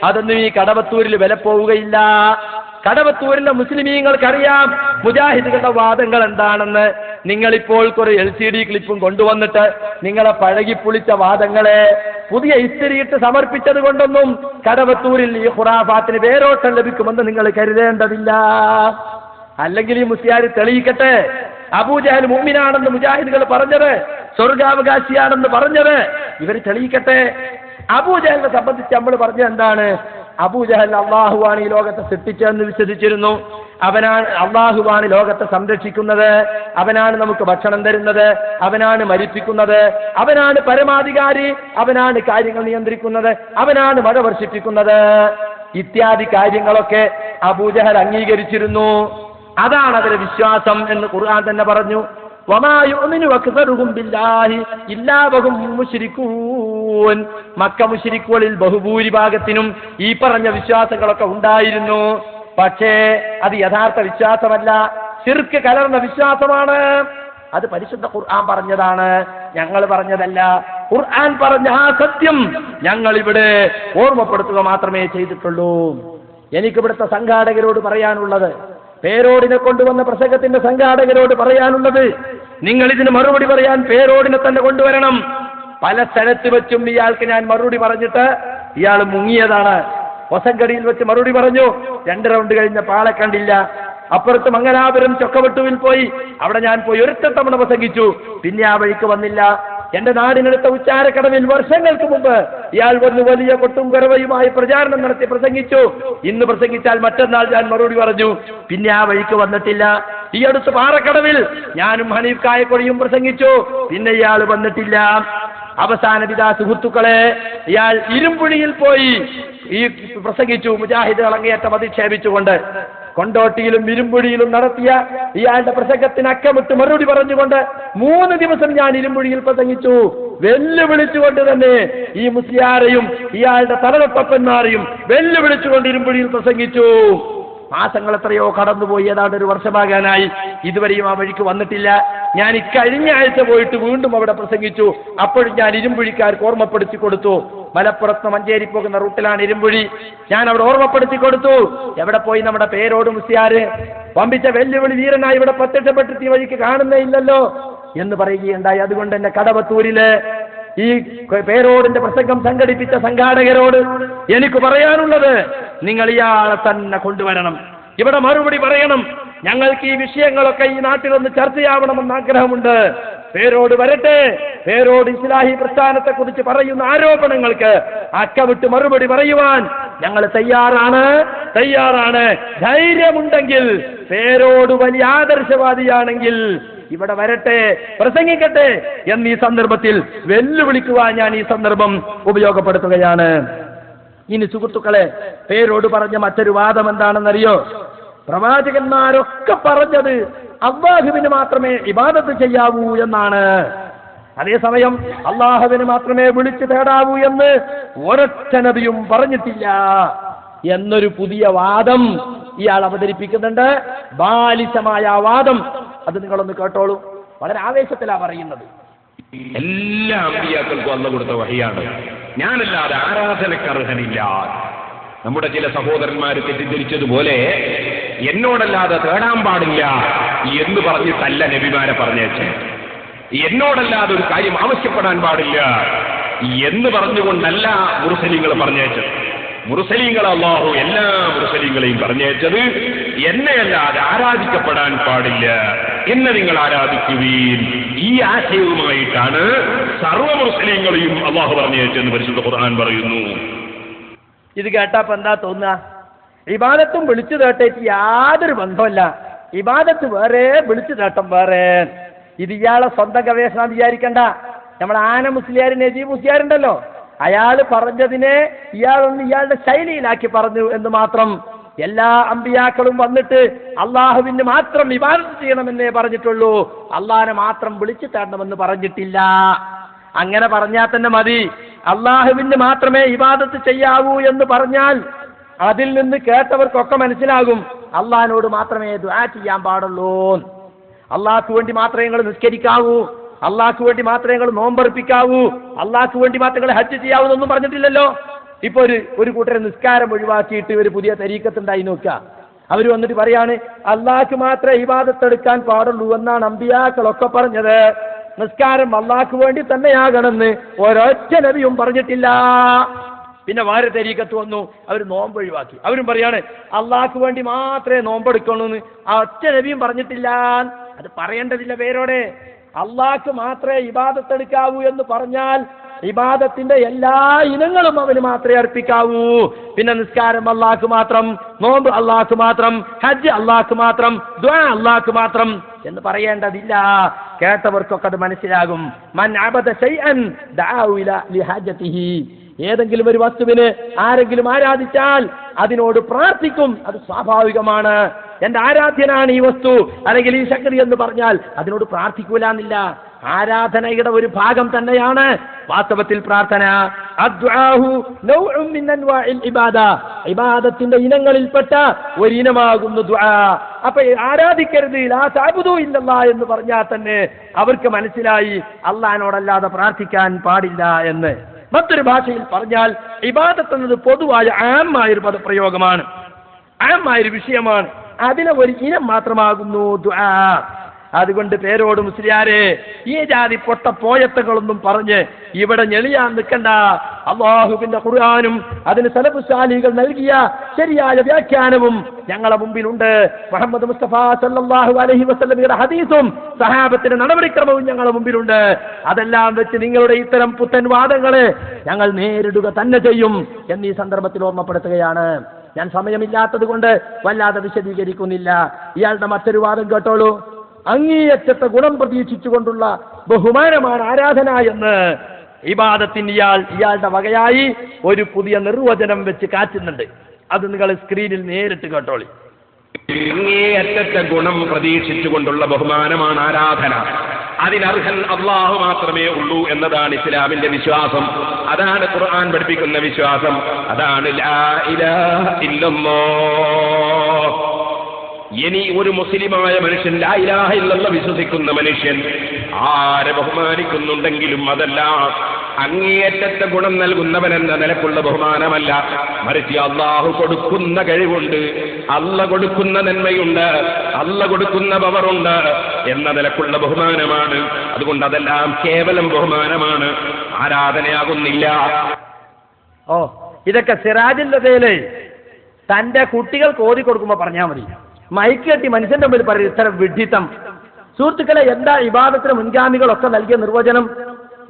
അതൊന്നും ഈ കടവത്തൂരിൽ വില പോവുകയില്ല. കടവത്തൂരിലെ മുസ്ലിമീങ്ങൾക്കറിയാം മുജാഹിദുകളുടെ വാദങ്ങൾ എന്താണെന്ന്. നിങ്ങളിപ്പോൾ കുറെ LCD ക്ലിപ്പും കൊണ്ടുവന്നിട്ട് നിങ്ങളെ പഴകിപ്പൊളിച്ച വാദങ്ങളെ പുതിയ ഇസ്തിരിയിട്ട് സമർപ്പിച്ചത് കൊണ്ടൊന്നും കടവത്തൂരിൽ ഈ ഖുറാഫാത്തിന് വേരോട്ടം ലഭിക്കുമെന്ന് നിങ്ങൾ കരുതേണ്ടതില്ല. അല്ലെങ്കിൽ ഈ മുസ്ലിയാർ തെളിയിക്കട്ടെ, അബൂജഹൽ മുഅ്മിനാണെന്ന് മുജാഹിദുകൾ പറഞ്ഞത്, സ്വർഗാവകാശിയാണെന്ന് പറഞ്ഞത് ഇവർ തെളിയിക്കട്ടെ. അബൂജഹലിനെ സംബന്ധിച്ച് നമ്മൾ പറഞ്ഞത് എന്താണ്? അബൂജഹൽ അള്ളാഹുവാണ് ഈ ലോകത്തെ സൃഷ്ടിച്ചതെന്ന് വിശ്വസിച്ചിരുന്നു. അവനാണ് അള്ളാഹുവാണ് ലോകത്തെ സംരക്ഷിക്കുന്നത്, അവനാണ് നമുക്ക് ഭക്ഷണം തരുന്നത്, അവനാണ് മരിപ്പിക്കുന്നത്, അവനാണ് പരമാധികാരി, അവനാണ് കാര്യങ്ങൾ നിയന്ത്രിക്കുന്നത്, അവനാണ് മഴ വർഷിപ്പിക്കുന്നത് ഇത്യാദി കാര്യങ്ങളൊക്കെ അബൂജഹൽ അംഗീകരിച്ചിരുന്നു. അതാണ് അവരുടെ വിശ്വാസം എന്ന് ഖുർആൻ തന്നെ പറഞ്ഞു. വമാ യുഅ്മിനു അക്സറുഹും ബില്ലാഹി ഇല്ലാ വഹും മുശ്രികൂൻ. മക്ക മുശ്രിക്കുകളിൽ ബഹുഭൂരിഭാഗത്തിനും ഈ പറഞ്ഞ വിശ്വാസങ്ങളൊക്കെ ഉണ്ടായിരുന്നു. പക്ഷേ അത് യഥാർത്ഥ വിശ്വാസമല്ല, ശിർക്ക് കലർന്ന വിശ്വാസമാണ്. അത് പരിശുദ്ധ ഖുർആൻ പറഞ്ഞതാണ്, ഞങ്ങൾ പറഞ്ഞതല്ല. ഖുർആൻ പറഞ്ഞ ആ സത്യം ഞങ്ങൾ ഇവിടെ ഓർമ്മപ്പെടുത്തുക മാത്രമേ ചെയ്തിട്ടുള്ളൂ. എനിക്കിവിടുത്തെ സംഘാടകരോട് പറയാനുള്ളത്, പേരോടിനെ കൊണ്ടുവന്ന പ്രസംഗത്തിന്റെ സംഘാടകരോട് പറയാനുള്ളത്, നിങ്ങൾ ഇതിന് മറുപടി പറയാൻ പേരോടിനെ തന്നെ കൊണ്ടുവരണം. പല സ്ഥലത്ത് വെച്ചും ഇയാൾക്ക് ഞാൻ മറുപടി പറഞ്ഞിട്ട് ഇയാൾ മുങ്ങിയതാണ്. ഹൊസങ്കടിയിൽ വെച്ച് മറുപടി പറഞ്ഞു, 2 റൗണ്ട് കഴിഞ്ഞപ്പോൾ ആളെ കണ്ടില്ല. അപ്പുറത്ത് മംഗലാപുരം ചൊക്കവട്ടുവിൽ പോയി, അവിടെ ഞാൻ പോയി ഒരൊറ്റ തവണ പ്രസംഗിച്ചു, പിന്നെ ആ വഴിക്ക് വന്നില്ല. എന്റെ നാടിനടുത്ത ഉച്ചാരക്കടവിൽ വർഷങ്ങൾക്ക് മുമ്പ് ഇയാൾ വന്ന് വലിയ കൊട്ടും കുറവയുമായി പ്രചാരണം നടത്തി പ്രസംഗിച്ചു. ഇന്ന് പ്രസംഗിച്ചാൽ മറ്റന്നാൾ ഞാൻ മറുപടി പറഞ്ഞു, പിന്നെ ആ വഴിക്ക് വന്നിട്ടില്ല. ഈ അടുത്ത് പാറക്കടവിൽ ഞാനും ഹനീഫ് കായക്കൊടിയും പ്രസംഗിച്ചു, പിന്നെ ഇയാൾ വന്നിട്ടില്ല. അവസാന ഇതാ സുഹൃത്തുക്കളെ, ഇയാൾ ഇരുമ്പുഴിയിൽ പോയി ഈ പ്രസംഗിച്ചു, മുജാഹിദുകൾ അങ്ങേയറ്റം അധിക്ഷേപിച്ചുകൊണ്ട്. കൊണ്ടോട്ടിയിലും ഇരുമ്പുഴിയിലും നടത്തിയ ഇയാളുടെ പ്രസംഗത്തിന് അക്കമിട്ട് മറുപടി പറഞ്ഞുകൊണ്ട് 3 ദിവസം ഞാൻ ഇരുമ്പുഴിയിൽ പ്രസംഗിച്ചു. വെല്ലുവിളിച്ചുകൊണ്ട് തന്നെ ഈ മുസ്ലിയാരെയും ഇയാളുടെ തലതൊട്ടപ്പന്മാരെയും വെല്ലുവിളിച്ചുകൊണ്ട് ഇരുമ്പുഴിയിൽ പ്രസംഗിച്ചു. മാസങ്ങൾ എത്രയോ കടന്നുപോയി, ഏതാണ്ട് 1 വർഷമാകാനായി. ഇതുവരെയും ആ വഴിക്ക് വന്നിട്ടില്ല. ഞാൻ ഇക്കഴിഞ്ഞ ആഴ്ച പോയിട്ട് വീണ്ടും അവിടെ പ്രസംഗിച്ചു. അപ്പോഴും ഞാൻ ഇരുമ്പുഴിക്കാർക്ക് ഓർമ്മപ്പെടുത്തി കൊടുത്തു. മലപ്പുറത്ത് മഞ്ചേരി പോകുന്ന റൂട്ടിലാണ് ഇരുമ്പുഴി. ഞാൻ അവിടെ ഓർമ്മപ്പെടുത്തി കൊടുത്തു. എവിടെ പോയി നമ്മുടെ പേരോട് മുസ്ലിയാര്? വമ്പിച്ച വെല്ലുവിളി വീരനായി ഇവിടെ പ്രത്യക്ഷപ്പെട്ടിട്ട് ഈ വഴിക്ക് കാണുന്നേ ഇല്ലല്ലോ എന്ന് പറയുകയുണ്ടായി. അതുകൊണ്ട് തന്നെ കടവത്തൂരില് ഈ പേരോടിന്റെ പ്രസംഗം സംഘടിപ്പിച്ച സംഘാടകരോട് എനിക്ക് പറയാനുള്ളത്, നിങ്ങൾ ഇയാളെ തന്നെ കൊണ്ടുവരണം, ഇവിടെ മറുപടി പറയണം. ഞങ്ങൾക്ക് ഈ വിഷയങ്ങളൊക്കെ ഈ നാട്ടിലൊന്ന് ചർച്ചയാവണമെന്ന് ആഗ്രഹമുണ്ട്. പേരോട് വരട്ടെ. പേരോട് ഇസ്ലാഹി പ്രസ്ഥാനത്തെ കുറിച്ച് പറയുന്ന ആരോപണങ്ങൾക്ക് അക്കമിട്ട് മറുപടി പറയുവാൻ ഞങ്ങൾ തയ്യാറാണ്. ധൈര്യമുണ്ടെങ്കിൽ, പേരോട് വലിയ ആദർശവാദിയാണെങ്കിൽ ഇവിടെ വരട്ടെ, പ്രസംഗിക്കട്ടെ എന്ന് ഈ സന്ദർഭത്തിൽ വെല്ലുവിളിക്കുവാൻ ഞാൻ ഈ സന്ദർഭം ഉപയോഗപ്പെടുത്തുകയാണ്. ഇനി സുഹൃത്തുക്കളെ, പേരോട് പറഞ്ഞ മറ്റൊരു വാദം എന്താണെന്നറിയോ? പ്രവാചകന്മാരൊക്കെ പറഞ്ഞത് അല്ലാഹുവിന് മാത്രമേ ഇബാദത്ത് ചെയ്യാവൂ എന്നാണ്. അതേസമയം അല്ലാഹുവിന് മാത്രമേ വിളിച്ചു തേടാവൂ എന്ന് ഒരൊറ്റ നബിയും പറഞ്ഞിട്ടില്ല എന്നൊരു പുതിയ വാദം ഇയാൾ അവതരിപ്പിക്കുന്നുണ്ട്. ബാലിശമായ വാദം. അത് നിങ്ങളൊന്ന് കേട്ടോളൂ. വളരെ ആവേശത്തിലാ പറയുന്നത്. എല്ലാ അമ്പിയാക്കൾക്കും അള്ള കൊടുത്ത വഹിയാണ്. ഞാനല്ലാതെ ആരാധനക്ക് അർഹനില്ല. നമ്മുടെ ചില സഹോദരന്മാർ തെറ്റിദ്ധരിച്ചതുപോലെ എന്നോടല്ലാതെ തേടാൻ പാടില്ല എന്ന് പറഞ്ഞിട്ടല്ല നബിമാരെ പറഞ്ഞേച്ചേ. എന്നോടല്ലാതെ ഒരു കാര്യം ആവശ്യപ്പെടാൻ പാടില്ല എന്ന് പറഞ്ഞുകൊണ്ടല്ല മുർസലീങ്ങൾ പറഞ്ഞേച്ചത്. മുർസലീങ്ങൾ അല്ലാഹു എല്ലാ മുർസലീങ്ങളെയും പറഞ്ഞേച്ചത് എന്നെയല്ലാതെ ആരാധിക്കപ്പെടാൻ പാടില്ല, എന്നെ നിങ്ങൾ ആരാധിക്കുവീൻ. ഈ ആശയവുമായിട്ടാണ് സർവ്വ മുർസലീങ്ങളെയും അല്ലാഹു പറഞ്ഞേച്ചെന്ന് പരിശുദ്ധ ഖുർആൻ പറയുന്നു. ഇത് കേട്ടപ്പോ എന്താ തോന്നുക? ഇബാദത്തും വിളിച്ചു തേട്ടേക്ക് യാതൊരു ബന്ധമല്ല. ഇബാദത്ത് വേറെ, വിളിച്ചു തേട്ടം വേറെ. ഇത് ഇയാളെ സ്വന്തം ഗവേഷണം വിചാരിക്കണ്ട. നമ്മൾ ആന മുസ്ലിയാർ, നജീബ് മുസ്ലിയാരുണ്ടല്ലോ, അയാൾ പറഞ്ഞതിനെ ഇയാളൊന്ന് ഇയാളുടെ ശൈലിയിലാക്കി പറഞ്ഞു എന്ന് മാത്രം. എല്ലാ അമ്പിയാക്കളും വന്നിട്ട് അള്ളാഹുവിന് മാത്രം ഇബാദത്ത് ചെയ്യണമെന്നേ പറഞ്ഞിട്ടുള്ളൂ, അള്ളാഹിനെ മാത്രം വിളിച്ചു തേടണമെന്ന് പറഞ്ഞിട്ടില്ല. അങ്ങനെ പറഞ്ഞാൽ തന്നെ മതി. അള്ളാഹുവിന് മാത്രമേ ഇബാദത്ത് ചെയ്യാവൂ എന്ന് പറഞ്ഞാൽ അതിൽ നിന്ന് കേട്ടവർക്കൊക്കെ മനസ്സിലാകും അള്ളാഹിനോട് മാത്രമേ ദുആ ചെയ്യാൻ പാടുള്ളൂ. അള്ളാഹ്ക്ക് വേണ്ടി മാത്രമേ നിങ്ങൾ നിസ്കരിക്കാവൂ, അള്ളാഹ്ക്ക് വേണ്ടി മാത്രമേ നിങ്ങൾ നോമ്പർപ്പിക്കാവൂ, അള്ളാഹ്ക്ക് വേണ്ടി മാത്രമേ നിങ്ങൾ ഹജ്ജ് ചെയ്യാവൂ എന്നൊന്നും പറഞ്ഞിട്ടില്ലല്ലോ. ഇപ്പൊ ഒരു കൂട്ടരെ നിസ്കാരം ഒഴിവാക്കിയിട്ട് ഒരു പുതിയ തരീക്കത്തുണ്ടായി നോക്കുക. അവർ വന്നിട്ട് പറയാണ് അള്ളാഹ്ക്ക് മാത്രമേ ഇബാദത്ത് എടുക്കാൻ പാടുള്ളൂ എന്നാണ് അമ്പിയാക്കളൊക്കെ പറഞ്ഞത്. നിസ്കാരം അള്ളാഹ്ക്ക് വേണ്ടി തന്നെയാകണമെന്ന് ഒരൊറ്റ നബിയും പറഞ്ഞിട്ടില്ല. പിന്നെ വേറെ തരീക്കത്ത് വന്നു, അവർ നോമ്പ് ഒഴിവാക്കി. അവരും പറയാണ് അള്ളാഹ്ക്ക് വേണ്ടി മാത്രമേ നോമ്പെടുക്കണമെന്ന് ആ ഒറ്റ നബിയും പറഞ്ഞിട്ടില്ല. അത് പറയേണ്ടതില്ല പേരോടെ. അള്ളാഹ്ക്ക് മാത്രമേ ഇബാദത്ത് എടുക്കാവൂ എന്ന് പറഞ്ഞാൽ ഇബാദത്തിന്റെ എല്ലാ ഇനങ്ങളും അവന് മാത്രമേ അർപ്പിക്കാവൂ. പിന്നെ നിസ്കാരം അള്ളാഹ്ക്ക് മാത്രം, നോമ്പ് അള്ളാഹ്ക്ക് മാത്രം, ഹജ്ജ് അള്ളാഹ്ക്ക് മാത്രം, ദുആ അള്ളാഹ്ക്ക് മാത്രം എന്ന് പറയേണ്ടതില്ല. കേട്ടവർക്കൊക്കെ അത് മനസ്സിലാകും. മൻ അബദ ശൈഅൻ ദഅഉ ഇലാ ലിഹാജതിഹി. ഏതെങ്കിലും ഒരു വസ്തുവിന് ആരെങ്കിലും ആരാധിച്ചാൽ അതിനോട് പ്രാർത്ഥിക്കും. അത് സ്വാഭാവികമാണ്. എന്റെ ആരാധ്യനാണ് ഈ വസ്തു അല്ലെങ്കിൽ ഈ ശക്തി എന്ന് പറഞ്ഞാൽ അതിനോട് പ്രാർത്ഥിക്കൂല എന്നില്ല. ആരാധനയുടെ ഒരു ഭാഗം തന്നെയാണ് വാസ്തവത്തിൽ പ്രാർത്ഥന. അദ്ദുആഹു നൗഉൻ മിൻ അൻവാഇൽ ഇബാദ. ഇബാദത്തിന്റെ ഇനങ്ങളിൽപ്പെട്ട ഒരു ഇനമാകുന്നു ദുആ. അപ്പൊ ആരാധിക്കരുത്, ലാ തഅബുദു ഇല്ലല്ലാഹ് എന്ന് പറഞ്ഞാൽ തന്നെ അവർക്ക് മനസ്സിലായി അള്ളാഹിനോടല്ലാതെ പ്രാർത്ഥിക്കാൻ പാടില്ല എന്ന്. മറ്റൊരു ഭാഷയിൽ പറഞ്ഞാൽ ഇബാദത്ത് എന്നത് പൊതുവായ ആമായൊരു പദപ്രയോഗമാണ്, ആമായൊരു വിഷയമാണ്. അതിനെ ഒരു ഇനം മാത്രമാകുന്നു ദുആ. അതുകൊണ്ട് പേരോട് മുസ്ലിയാരെ ഈ ജാതി പൊട്ട പോയത്തങ്ങളൊന്നും പറഞ്ഞ് ഇവിടെ ഞെളിയാൻ നിൽക്കണ്ട. അല്ലാഹുവിന്റെ ഖുർആനും അതിന് സലഫു സാലിഹീകൾ നൽകിയ ശരിയായ വ്യാഖ്യാനവും ഞങ്ങളെ മുമ്പിലുണ്ട്. മുഹമ്മദ് മുസ്തഫ സല്ലല്ലാഹു അലൈഹി വസല്ലമയുടെ ഹദീസും സഹാബത്തിന്റെ നടപടിക്രമവും ഞങ്ങളെ മുമ്പിലുണ്ട്. അതെല്ലാം വെച്ച് നിങ്ങളുടെ ഇത്തരം പുത്തൻ വാദങ്ങളെ ഞങ്ങൾ നേരിടുക തന്നെ ചെയ്യും എന്നീ സന്ദർഭത്തിൽ ഓർമ്മപ്പെടുത്തുകയാണ്. ഞാൻ സമയമില്ലാത്തത് കൊണ്ട് വല്ലാതെ വിശദീകരിക്കുന്നില്ല. ഇയാളുടെ മറ്റൊരു വാദം കേട്ടോളൂ. അങ്ങേയറ്റത്തെ ഗുണം പ്രതീക്ഷിച്ചുകൊണ്ടുള്ള ബഹുമാനമാണ് ആരാധന എന്ന് ഇബാദത്തിന് ഇയാളുടെ വകയായി ഒരു പുതിയ നിർവചനം വെച്ച് കാറ്റുന്നുണ്ട്. അത് നിങ്ങൾ സ്ക്രീനിൽ നേരിട്ട് കേട്ടോളി. അങ്ങേയറ്റത്തെ ഗുണം പ്രതീക്ഷിച്ചുകൊണ്ടുള്ള ബഹുമാനമാണ് ആരാധന. അതിനർഹൻ അള്ളാഹു മാത്രമേ ഉള്ളൂ എന്നതാണ് ഇസ്ലാമിന്റെ വിശ്വാസം. അതാണ് ഖുർആൻ പഠിപ്പിക്കുന്ന വിശ്വാസം. അതാണ് ലാ ഇലാഹ ഇല്ലല്ലാഹ്. ഇനി ഒരു മുസ്ലിമായ മനുഷ്യൻ ലാ ഇലാഹ ഇല്ലല്ലാഹ് വിശ്വസിക്കുന്ന മനുഷ്യൻ ആരെ ബഹുമാനിക്കുന്നുണ്ടെങ്കിലും അതല്ല അങ്ങേയറ്റത്തെ ഗുണം നൽകുന്നവനെന്ന നിലക്കുള്ള ബഹുമാനമല്ല, മറിച്ച് അള്ളാഹു കൊടുക്കുന്ന കഴിവുണ്ട്, അള്ള കൊടുക്കുന്ന നന്മയുണ്ട്, അള്ള കൊടുക്കുന്ന പവറുണ്ട് എന്ന നിലക്കുള്ള ബഹുമാനമാണ്. അതുകൊണ്ട് അതെല്ലാം കേവലം ബഹുമാനമാണ്, ആരാധനയാകുന്നില്ല. ഇതൊക്കെ സിറാജിന്റെ പേര് തന്റെ കുട്ടികൾക്ക് ഓതി കൊടുക്കുമ്പോ പറഞ്ഞാൽ മതി. മൈക്ക് കെട്ടി മനുഷ്യന്റെ മുമ്പിൽ പറയും ഇത്തരം വിഡ്ഢിത്തം. സുഹൃത്തുക്കളെ, എന്താ ഇബാദത്തിന് മുൻഗാമികളൊക്കെ നൽകിയ നിർവചനം?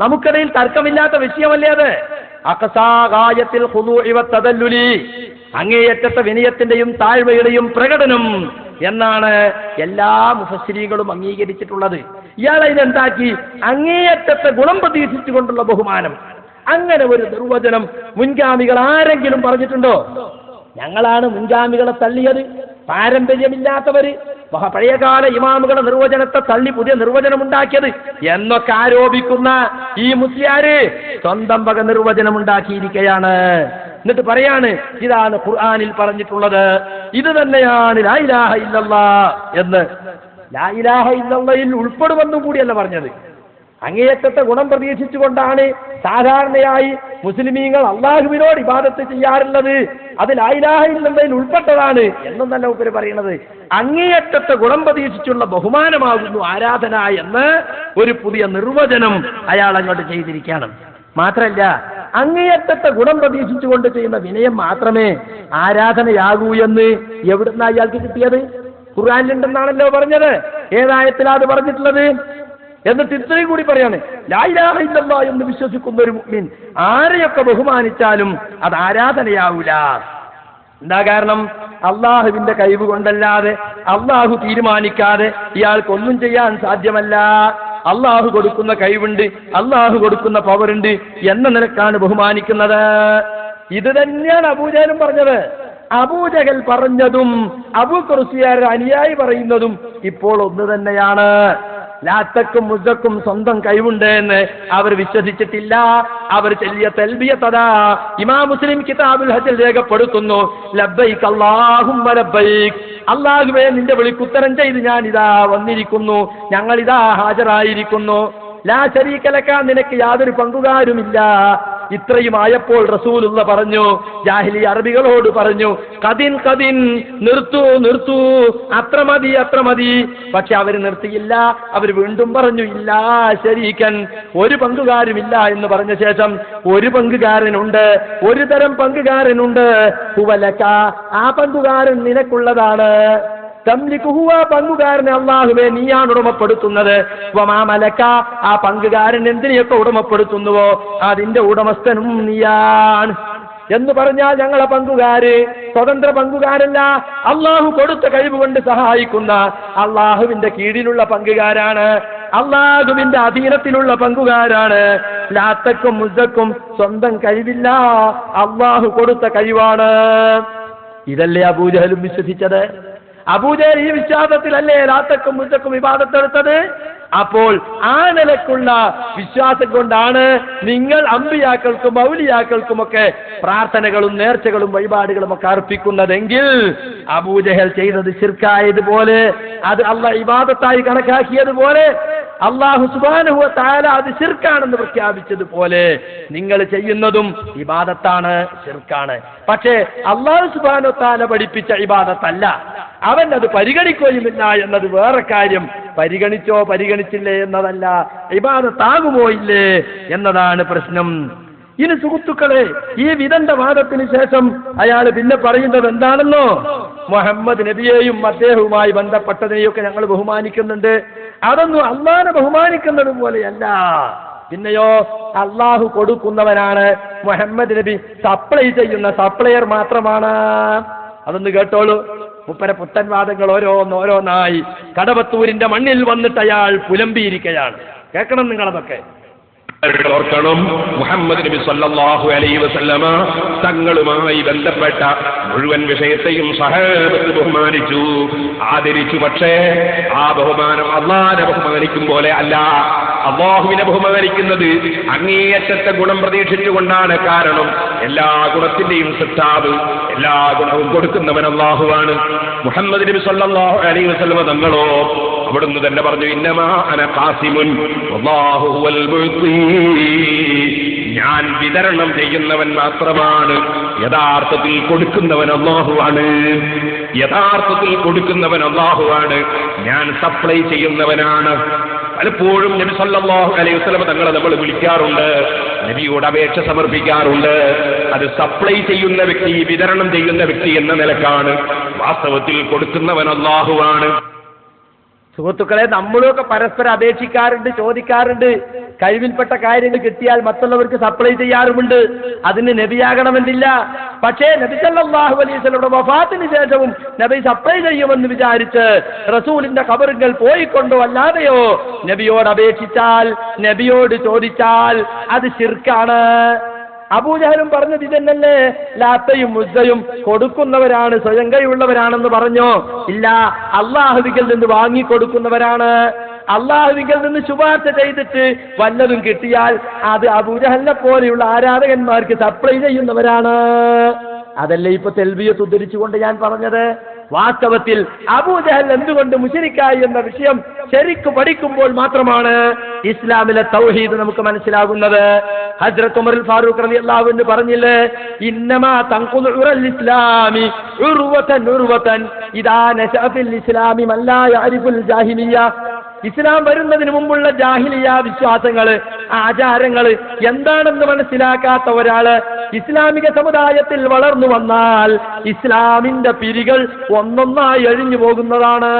നമുക്കിടയിൽ തർക്കമില്ലാത്ത വിഷയമല്ലേ അത്? അഖസാഗായത്തിൽ ഖുദൂഇ വതദല്ലുലി, അങ്ങേയറ്റത്തെ വിനയത്തിന്റെയും താഴ്മയുടെയും പ്രകടനം എന്നാണ് എല്ലാ മുഫസ്സിരീകളും അംഗീകരിച്ചിട്ടുള്ളത്. ഇയാളെ ഇതെന്താക്കി? അങ്ങേയറ്റത്തെ ഗുണം പ്രതീക്ഷിച്ചുകൊണ്ടുള്ള ബഹുമാനം. അങ്ങനെ ഒരു നിർവചനം മുൻഗാമികൾ ആരെങ്കിലും പറഞ്ഞിട്ടുണ്ടോ? ഞങ്ങളാണ് മുൻഗാമികളെ തള്ളിയത്. പാരമ്പര്യമില്ലാത്തവര്, പഴയകാല ഇമാമുകളുടെ നിർവചനത്തെ തള്ളി പുതിയ നിർവചനം ഉണ്ടാക്കിയത് എന്നൊക്കെ ആരോപിക്കുന്ന ഈ മുസ്ലിയാര് സ്വന്തം വക നിർവചനം ഉണ്ടാക്കിയിരിക്കുകയാണ്. എന്നിട്ട് പറയാണ്, ഇതാണ് ഖുർആനിൽ പറഞ്ഞിട്ടുള്ളത്, ഇത് തന്നെയാണ് ലാ ഇലാഹ ഇല്ലല്ലാഹ് എന്ന്. ലാ ഇലാഹ ഇല്ലല്ലാഹിൽ ഉൾപ്പെടുമെന്നും കൂടിയല്ല പറഞ്ഞത്. അങ്ങേയറ്റത്തെ ഗുണം പ്രതീക്ഷിച്ചുകൊണ്ടാണ് സാധാരണയായി മുസ്ലിമീങ്ങൾ അള്ളാഹുവിനോട് ഇബാദത്ത് ചെയ്യാറുള്ളത്. അത് ലാ ഇലാഹ ഇല്ലല്ലാഹിൽ ഉൾപ്പെട്ടതാണ് എന്നല്ല ഉപരി പറയുന്നത്. അങ്ങേയറ്റത്തെ ഗുണം പ്രതീക്ഷിച്ചുള്ള ബഹുമാനമാകുന്നു ആരാധന എന്ന് ഒരു പുതിയ നിർവചനം അയാൾ അങ്ങോട്ട് ചെയ്തിരിക്കുകയാണ്. മാത്രല്ല, അങ്ങേയറ്റത്തെ ഗുണം പ്രതീക്ഷിച്ചുകൊണ്ട് ചെയ്യുന്ന വിനയം മാത്രമേ ആരാധനയാകൂ എന്ന് എവിടുന്ന അയാൾക്ക് കിട്ടിയത്? ഖുർആനിലുണ്ടെന്നാണല്ലോ പറഞ്ഞത്. ഏതായത്തിലാണ് അത് പറഞ്ഞിട്ടുള്ളത്? എന്നിട്ട് ഇത്രയും കൂടി പറയാണ്, ലാ ഇലാഹ ഇല്ലല്ലാഹ് എന്ന് വിശ്വസിക്കുന്ന ഒരു മുഅ്മിൻ ആരെയൊക്കെ ബഹുമാനിച്ചാലും അത് ആരാധനയാവൂല. എന്താ കാരണം? അള്ളാഹുവിന്റെ കഴിവ് കൊണ്ടല്ലാതെ, അള്ളാഹു തീരുമാനിക്കാതെ ഇയാൾക്കൊന്നും ചെയ്യാൻ സാധ്യമല്ല. അള്ളാഹു കൊടുക്കുന്ന കഴിവുണ്ട്, അള്ളാഹു കൊടുക്കുന്ന പവറുണ്ട് എന്ന നിലക്കാണ് ബഹുമാനിക്കുന്നത്. ഇത് തന്നെയാണ് അബൂജഹലും പറഞ്ഞത്. അബൂജഹൽ പറഞ്ഞതും അബൂ ഖുർസിയാരുടെ അനുയായി പറയുന്നതും ഇപ്പോൾ ഒന്ന് തന്നെയാണ്. ലാത്തക്കും മുസ്സക്കും സ്വന്തം കഴിവുണ്ട് എന്ന് അവർ വിശ്വസിച്ചിട്ടില്ല. അവർ ചൊല്ലിയ തൽബിയത്ത് ഇമാം മുസ്ലിം കിതാബുൽ ഹജ്ജിൽ രേഖപ്പെടുത്തുന്നു, ലബ്ബൈക് അല്ലാഹുമ്മ ലബ്ബൈക്, അല്ലാഹുവേ നിന്റെ വിളിക്കുത്തരം ചെയ്ത് ഞാൻ ഇതാ വന്നിരിക്കുന്നു, ഞങ്ങൾ ഇതാ ഹാജരായിരിക്കുന്നു. ലാ ശരീക ലക, നിനക്ക് യാതൊരു പങ്കുകാരുമില്ല. ഇത്രയും ആയപ്പോൾ റസൂലുള്ള പറഞ്ഞു, ജാഹിലി അറബികളോട് പറഞ്ഞു, കദിൻ കദിൻ, നിർത്തൂ നിർത്തൂ, അത്ര മതി അത്ര മതി. പക്ഷെ അവർ നിർത്തിയില്ല. അവർ വീണ്ടും പറഞ്ഞു, ഇല്ല ശരീക്കൻ, ഒരു പങ്കുകാരുമില്ല എന്ന് പറഞ്ഞ ശേഷം ഒരു പങ്കുകാരനുണ്ട്, ഒരു തരം പങ്കുകാരനുണ്ട്, ഹുവലക, ആ പങ്കുകാരൻ നിനക്കുള്ളതാണ്. തംലിക്കുഹുവ, പങ്കുകാരനെ അല്ലാഹുവേ നീയാണ് ഉടമപ്പെടുത്തുന്നത്. വമാ മലക, ആ പങ്കുകാരൻ എന്തിനെയൊക്കെ ഉടമപ്പെടുത്തുന്നുവോ അതിന്റെ ഉടമസ്ഥനും നീയാണ്. എന്ന് പറഞ്ഞാൽ ഞങ്ങളെ പങ്കുകാര് സ്വതന്ത്ര പങ്കുകാരല്ല, അള്ളാഹു കൊടുത്ത കഴിവുകൊണ്ട് സഹായിക്കുന്ന അള്ളാഹുവിന്റെ കീഴിലുള്ള പങ്കുകാരാണ്, അള്ളാഹുവിന്റെ അധീനത്തിലുള്ള പങ്കുകാരാണ്. ലാത്തക്കും മുസ്സക്കും സ്വന്തം കഴിവില്ല, അള്ളാഹു കൊടുത്ത കഴിവാണ്. ഇതല്ലേ അബൂജഹലും വിശ്വസിച്ചത്? അബൂജഹൽ ഈ വിശ്വാസത്തിലല്ലേ ലാത്തക്കും മുസ്സക്കും ഇബാദത്തെടുത്തത്? അപ്പോൾ ആ നിലക്കുള്ള വിശ്വാസം കൊണ്ടാണ് നിങ്ങൾ അമ്പിയാക്കൾക്കും ഔലിയാക്കൾക്കുമൊക്കെ പ്രാർത്ഥനകളും നേർച്ചകളും വഴിപാടുകളും ഒക്കെ അർപ്പിക്കുന്നതെങ്കിൽ അബൂജഹൽ ചെയ്തത് ശിർക്കായതുപോലെ, അത് അള്ളാഹ് ഇബാദത്തായി കണക്കാക്കിയതുപോലെ, അല്ലാഹു സുബ്ഹാനഹു വ തആല അത് ശിർക്കാണെന്ന് പ്രഖ്യാപിച്ചതുപോലെ നിങ്ങൾ ചെയ്യുന്നതും ഇബാദത്താണ്, ശിർക്കാണ്. പക്ഷേ അല്ലാഹു സുബ്ഹാനഹു വ തആല പഠിപ്പിച്ച ഇബാദത്തല്ല. അവൻ അത് പരിഗണിക്കുകയുമില്ല എന്നത് വേറെ കാര്യം. പരിഗണിച്ചോ പരിഗണിച്ചില്ലേ എന്നതല്ല, ഇബാദത്താകുമോ ഇല്ലേ എന്നതാണ് പ്രശ്നം. ഇനി സുഹൃത്തുക്കളെ, ഈ വിദണ്ഡ വാദത്തിന് ശേഷം അയാൾ പിന്നെ പറയുന്നത് എന്താണെന്നോ, മുഹമ്മദ് നബിയെയും അദ്ദേഹവുമായി ബന്ധപ്പെട്ടതിനെയൊക്കെ ഞങ്ങൾ ബഹുമാനിക്കുന്നുണ്ട്, അതൊന്നും അള്ളാഹനെ ബഹുമാനിക്കുന്നത് പോലെയല്ല. പിന്നെയോ അള്ളാഹു കൊടുക്കുന്നവനാണ്, മുഹമ്മദ് നബി സപ്ലൈ ചെയ്യുന്ന സപ്ലയർ മാത്രമാണ്. അതൊന്ന് കേട്ടോളൂ. മുപ്പര പുത്തൻ വാദങ്ങൾ ഓരോന്നോരോന്നായി കടവത്തൂരിന്റെ മണ്ണിൽ വന്നിട്ട് അയാൾ പുലമ്പിയിരിക്കുകയാണ്. കേൾക്കണം നിങ്ങളതൊക്കെ. ഓർക്കണം, മുഹമ്മദ് നബി സല്ലല്ലാഹു അലൈഹി വസല്ലമ തങ്ങളുമായി ബന്ധപ്പെട്ട മുഴുവൻ വിഷയത്തെയും സഹാബത്ത് ബഹുമാനിച്ചു, ആദരിച്ചു. പക്ഷേ ആ ബഹുമാനം അള്ളാഹനെ ബഹുമാനിക്കും പോലെ അല്ല. അള്ളാഹുവിനെ ബഹുമാനിക്കുന്നത് അങ്ങേയറ്റത്തെ ഗുണം പ്രതീക്ഷിച്ചുകൊണ്ടാണ്. കാരണം എല്ലാ ഗുണത്തിന്റെയും സൃഷ്ടാവ്, എല്ലാ ഗുണവും കൊടുക്കുന്നവൻ അള്ളാഹുവാണ്. മുഹമ്മദ് നബി സല്ലല്ലാഹു അലൈഹി വസല്ലമ തങ്ങളോ അവിടുന്ന് തന്നെ പറഞ്ഞു, ഇന്നമാ അന ഖാസിമുൻ വല്ലാഹു ഹുവൽ മുഅ്തി, ഞാൻ വിതരണം ചെയ്യുന്നവൻ മാത്രമാണ്, യഥാർത്ഥത്തിൽ കൊടുക്കുന്നവൻ അല്ലാഹുവാണ്. യഥാർത്ഥത്തിൽ കൊടുക്കുന്നവൻ അല്ലാഹുവാണ്, ഞാൻ സപ്ലൈ ചെയ്യുന്നവനാണ്. പലപ്പോഴും നബി സല്ലല്ലാഹു അലൈഹി വസല്ലം തങ്ങളെ നമ്മൾ വിളിക്കാറുണ്ട്, നബിയോട് അപേക്ഷ സമർപ്പിക്കാറുണ്ട്. അത് സപ്ലൈ ചെയ്യുന്ന വ്യക്തി, വിതരണം ചെയ്യുന്ന വ്യക്തി എന്ന നിലക്കാണ്. വാസ്തവത്തിൽ കൊടുക്കുന്നവൻ അല്ലാഹുവാണ്. സുഹൃത്തുക്കളെ, നമ്മളൊക്കെ പരസ്പരം അപേക്ഷിക്കാറുണ്ട്, ചോദിക്കാറുണ്ട്. കഴിവിൽപ്പെട്ട കാര്യങ്ങൾ കിട്ടിയാൽ മറ്റുള്ളവർക്ക് സപ്ലൈ ചെയ്യാറുമുണ്ട്. അതിന് നബിയാകണമെന്നില്ല. പക്ഷേ നബി സല്ലല്ലാഹു അലൈഹി വസല്ലമയുടെ വഫാത്തിന് ശേഷവും നബി സപ്ലൈ ചെയ്യുമെന്ന് വിചാരിച്ച് റസൂലിന്റെ ഖബറുകൾ പോയിക്കൊണ്ടോ അല്ലാതെയോ നബിയോട് അപേക്ഷിച്ചാൽ, നബിയോട് ചോദിച്ചാൽ അത് ശിർക്കാണ്. അബൂജഹലും പറഞ്ഞത് ഇതന്നല്ലേ, ലാത്തയും ഉസ്സയും കൊടുക്കുന്നവരാണ്, സ്വയം കൈയുള്ളവരാണെന്ന് പറഞ്ഞോ? ഇല്ല, അള്ളാഹുവിൽ നിന്ന് വാങ്ങിക്കൊടുക്കുന്നവരാണ്. അള്ളാഹുവിൽ നിന്ന് ശുപാർശ ചെയ്തിട്ട് വല്ലതും കിട്ടിയാൽ അത് അബൂജഹലിനെ പോലെയുള്ള ആരാധകന്മാർക്ക് സപ്ലൈ ചെയ്യുന്നവരാണ്. അതല്ലേ ഇപ്പൊ തെൽബിയത്ത് ഉദ്ധരിച്ചുകൊണ്ട് ഞാൻ പറഞ്ഞത്. വാസ്തവത്തിൽ അബൂജഹൽ എന്തുകൊണ്ട് മുശ്രിക്കായി എന്ന വിഷയം ശരിക്കു പഠിക്കുമ്പോൾ മാത്രമാണ് ഇസ്ലാമിലെ തൗഹീദ് നമുക്ക് മനസ്സിലാകുന്നത്. ഹസ്രത്ത് ഉമർ ഫാറൂഖ് റളിയല്ലാഹു അൻഹു പറഞ്ഞില്ലേ, ഇന്നമാ തൻഖുദു ഉറൽ ഇസ്ലാമി ഉർവതൻ ഉർവതൻ ഇദാ നശഅ ഫിൽ ഇസ്ലാമി മൻ ലാ യഅരിഫുൽ ജാഹിലിയ്യ. ഇസ്ലാം വരുന്നതിന് മുമ്പുള്ള ജാഹിലിയ വിശ്വാസങ്ങള്, ആചാരങ്ങള് എന്താണെന്ന് മനസ്സിലാക്കാത്ത ഒരാള് ഇസ്ലാമിക സമുദായത്തിൽ വളർന്നു വന്നാൽ ഇസ്ലാമിന്റെ പിരികൾ ഒന്നൊന്നായി അഴിഞ്ഞു പോകുന്നതാണ്.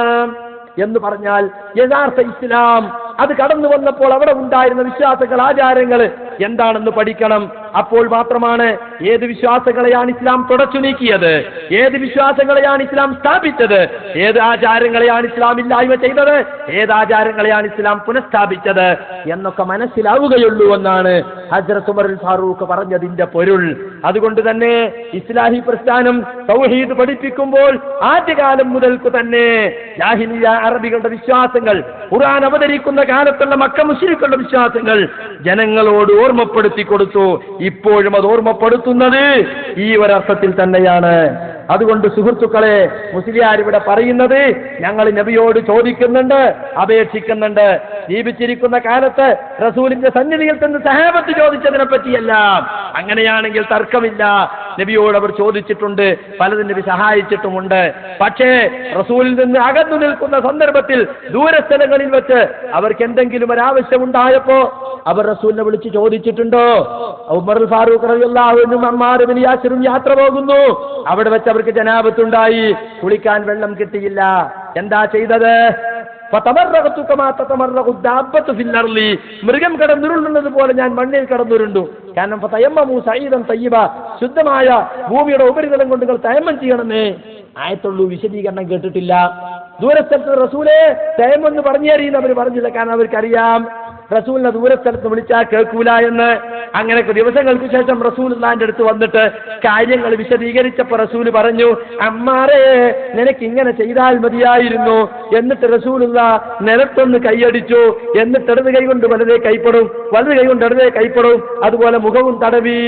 എന്ന് പറഞ്ഞാൽ യഥാർത്ഥ ഇസ്ലാം അത് കടന്നു വന്നപ്പോൾ അവിടെ ഉണ്ടായിരുന്ന വിശ്വാസങ്ങൾ, ആചാരങ്ങൾ എന്താണെന്ന് പഠിക്കണം. അപ്പോൾ മാത്രമാണ് ഏത് വിശ്വാസങ്ങളെയാണ് ഇസ്ലാം തുടച്ചു നീക്കിയത്, ഏത് വിശ്വാസങ്ങളെയാണ് ഇസ്ലാം സ്ഥാപിച്ചത്, ഏത് ആചാരങ്ങളെയാണ് ഇസ്ലാം ഇല്ലായ്മ ചെയ്തത്, ഏത് ആചാരങ്ങളെയാണ് ഇസ്ലാം പുനഃസ്ഥാപിച്ചത് എന്നൊക്കെ മനസ്സിലാവുകയുള്ളൂ എന്നാണ് ഹസ്രത്ത് ഉമർ ഫാറൂഖ് പറഞ്ഞതിന്റെ പൊരുൾ. അതുകൊണ്ട് തന്നെ ഇസ്ലാഹി പ്രസ്ഥാനം തൗഹീദ് പഠിപ്പിക്കുമ്പോൾ ആദ്യകാലം മുതൽക്ക് തന്നെ ജാഹിലിയ അറബികളുടെ വിശ്വാസങ്ങൾ, ഖുർആൻ അവതരിക്കുന്ന കാലത്തുള്ള മക്ക മുശ്രിക്കുകളുടെ വിശ്വാസങ്ങൾ ജനങ്ങളോട് ഓർമ്മപ്പെടുത്തി കൊടുത്തു. ഇപ്പോഴും അത് ഓർമ്മപ്പെടുത്തുന്നത് ഈ ഒരർത്ഥത്തിൽ തന്നെയാണ്. അതുകൊണ്ട് സുഹൃത്തുക്കളെ, മുസ്ലിയാർ ഇവിടെ പറയുന്നത് ഞങ്ങൾ നബിയോട് ചോദിക്കുന്നുണ്ട്, അപേക്ഷിക്കുന്നുണ്ട്. ജീവിച്ചിരിക്കുന്ന കാലത്ത് റസൂലിന്റെ സന്നിധിയിൽ നിന്ന് സഹാബത്ത് ചോദിച്ചതിനെ പറ്റിയല്ല. അങ്ങനെയാണെങ്കിൽ തർക്കമില്ല, നബിയോട് അവർ ചോദിച്ചിട്ടുണ്ട്, പലതും നബി സഹായിച്ചിട്ടുമുണ്ട്. പക്ഷേ റസൂലിൽ നിന്ന് അകന്നു നിൽക്കുന്ന സന്ദർഭത്തിൽ ദൂരസ്ഥലങ്ങളിൽ വെച്ച് അവർക്ക് എന്തെങ്കിലും ഒരാവശ്യമുണ്ടായപ്പോ അവർ റസൂലിനെ വിളിച്ച് ചോദിച്ചിട്ടുണ്ടോ? ഉമർ ഫാറൂഖ് റളിയല്ലാഹു അൻഹു അമ്മാർ ഇബ്നു യാസിറും യാത്ര പോകുന്നു. അവിടെ വെച്ച് അവർക്ക് ജനാബത്തുണ്ടായി, കുളിക്കാൻ വെള്ളം കിട്ടിയില്ല. എന്താ ചെയ്തത്? മൃഗം കടന്നുരുളുന്നത് പോലെ ഞാൻ മണ്ണിൽ കടന്നുരുണ്ടു. കാരണം ശുദ്ധമായ ഭൂമിയുടെ ഉപരിതലം കൊണ്ട് നിങ്ങൾ തയമ്മം ചെയ്യണമെന്നേ ആയത്തുള്ളൂ, വിശദീകരണം കേട്ടിട്ടില്ല. ദൂരസ്ഥലത്ത് റസൂലേ തയമ്മെന്ന് പറഞ്ഞു തരീന്ന് അവർ പറഞ്ഞില്ല. കാരണം അവർക്കറിയാം റസൂലിനെ ദൂരസ്ഥലത്ത് വിളിച്ചാൽ കേൾക്കൂല എന്ന്. അങ്ങനെ ദിവസങ്ങൾക്ക് ശേഷം റസൂലുള്ളാഹിന്റെ അടുത്ത് വന്നിട്ട് കാര്യങ്ങൾ വിശദീകരിച്ചപ്പോൾ റസൂല് പറഞ്ഞു, അമ്മാറേ നിനക്ക് ഇങ്ങനെ ചെയ്താൽ മതിയായിരുന്നു. എന്നിട്ട് റസൂലുള്ള നിലത്തൊന്ന് കൈയടിച്ചു. എന്നിട്ട് ഇടത് കൈ കൊണ്ട് വലതേ കൈപ്പെടും, വലത് കൈ കൊണ്ട് ഇടതേ കൈപ്പെടും, അതുപോലെ മുഖവും തടവി.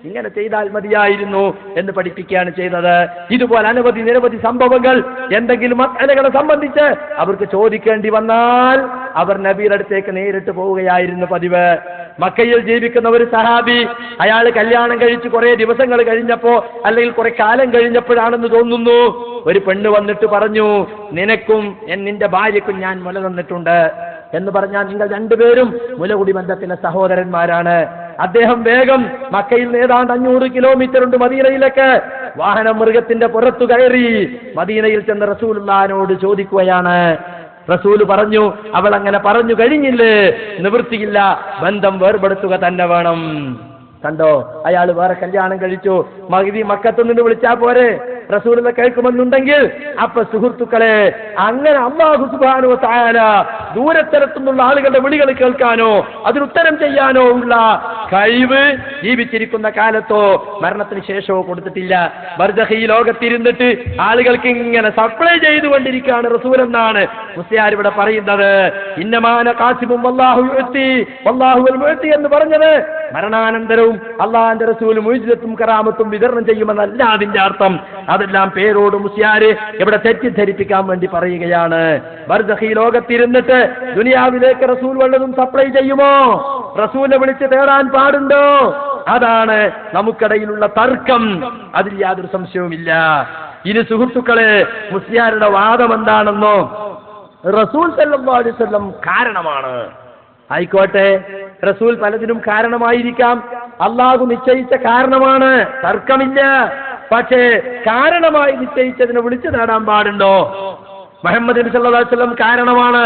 ഇങ്ങനെ ചെയ്താൽ മതിയായിരുന്നു എന്ന് പഠിപ്പിക്കുകയാണ് ചെയ്തത്. ഇതുപോലെ അനവധി നിരവധി സംഭവങ്ങൾ എന്തെങ്കിലും മസലകളെ സംബന്ധിച്ച് അവർക്ക് ചോദിക്കേണ്ടി വന്നാൽ അവർ നബിയുടെ അടുത്തേക്ക് നേരിട്ട് പോവുകയായിരുന്നു പതിവ്. മക്കയിൽ ജീവിക്കുന്ന ഒരു സഹാബി, അയാൾ കല്യാണം കഴിച്ച് കുറെ ദിവസങ്ങൾ കഴിഞ്ഞപ്പോ അല്ലെങ്കിൽ കുറെ കാലം കഴിഞ്ഞപ്പോഴാണെന്ന് തോന്നുന്നു, ഒരു പെണ്ണ് വന്നിട്ട് പറഞ്ഞു, നിനക്കും നിന്റെ ഭാര്യക്കും ഞാൻ മുല തന്നിട്ടുണ്ട് എന്ന് പറഞ്ഞാൽ നിങ്ങൾ രണ്ടുപേരും മുലകുടി ബന്ധത്തിലെ സഹോദരന്മാരാണ്. അദ്ദേഹം വേഗം മക്കയിൽ ഏതാണ്ട് 500 കിലോമീറ്റർ ഉണ്ട് മദീനയിലേക്ക്. വാഹനം മൃഗത്തിന്റെ പുറത്തു കയറി മദീനയിൽ ചെന്ന് റസൂലുള്ളാഹിനോട് ചോദിക്കുകയാണ്. റസൂല് പറഞ്ഞു, അവൾ അങ്ങനെ പറഞ്ഞു കഴിഞ്ഞില്ലേ, നിവൃത്തിയില്ല, ബന്ധം വേർപെടുത്തുക തന്നെ വേണം. കണ്ടോ, അയാൾ വേറെ കല്യാണം കഴിച്ചു. മക്കത്ത് നിന്ന് വിളിച്ചാ പോരെ, റസൂലിനെ കേൾക്കുമെന്നുണ്ടെങ്കിൽ. അപ്പൊ സുഹൃത്തുക്കളെ, അങ്ങനെ അല്ലാഹു സുബ്ഹാനഹു വ തആല ദൂരസ്ഥലത്തുനിന്നുള്ള ആളുകളുടെ വിളികൾ കേൾക്കാനോ അതിനുത്തരം ചെയ്യാനോ ഉള്ള കഴിവ് ജീവിച്ചിരിക്കുന്ന കാലത്തോ മരണത്തിന് ശേഷമോ കൊടുത്തിട്ടില്ല. ബർസഖി ലോകത്തിരുന്നിട്ട് ആളുകൾക്ക് ഇങ്ങനെ സപ്ലൈ ചെയ്തുകൊണ്ടിരിക്കുകയാണ് റസൂൽ എന്നാണ് മുസ്ലിയാർ ഇവിടെ പറയുന്നത്. ഇന്നമാന ഖാസിബും വല്ലാഹു യുഅ്തി വല്ലാഹു അൽ മുഅ്തി എന്ന് പറഞ്ഞത് മരണാനന്തരവും അള്ളാഹിന്റെ റസൂൽ മുഅ്ജിസത്തും കറാമത്തും വിതരണം ചെയ്യുമെന്നല്ല അതിന്റെ അർത്ഥം. അതെല്ലാം പേരോട് മുസ്ലിയാർ ഇവിടെ തെറ്റിദ്ധരിപ്പിക്കാൻ വേണ്ടി പറയുകയാണ്. ബർസഖി ലോകത്തിരുന്നിട്ട് ദുനിയാവിലേക്ക് റസൂൽ വല്ലതും സപ്ലൈ ചെയ്യുമോ? റസൂലിനെ വിളിച്ച് തേടാൻ പാടുണ്ടോ? അതാണ് നമുക്കിടയിലുള്ള തർക്കം. അതിൽ യാതൊരു സംശയവുമില്ല. ഇനി സുഹൃത്തുക്കളെ, മുസ്ലിയാരുടെ വാദം എന്താണെന്നോ, റസൂൽ സല്ലല്ലാഹു അലൈഹി വസല്ലം കാരണമാണ്. ആയിക്കോട്ടെ, റസൂൽ പലതിനും കാരണമായിരിക്കാം, അള്ളാഹു നിശ്ചയിച്ച കാരണമാണ്, തർക്കമില്ല. പക്ഷേ കാരണമായി നിശ്ചയിച്ചതിനെ വിളിച്ചു നേടാൻ പാടുണ്ടോ? മുഹമ്മദ് നബി സല്ലല്ലാഹു അലൈഹി വസല്ലം കാരണമാണ്,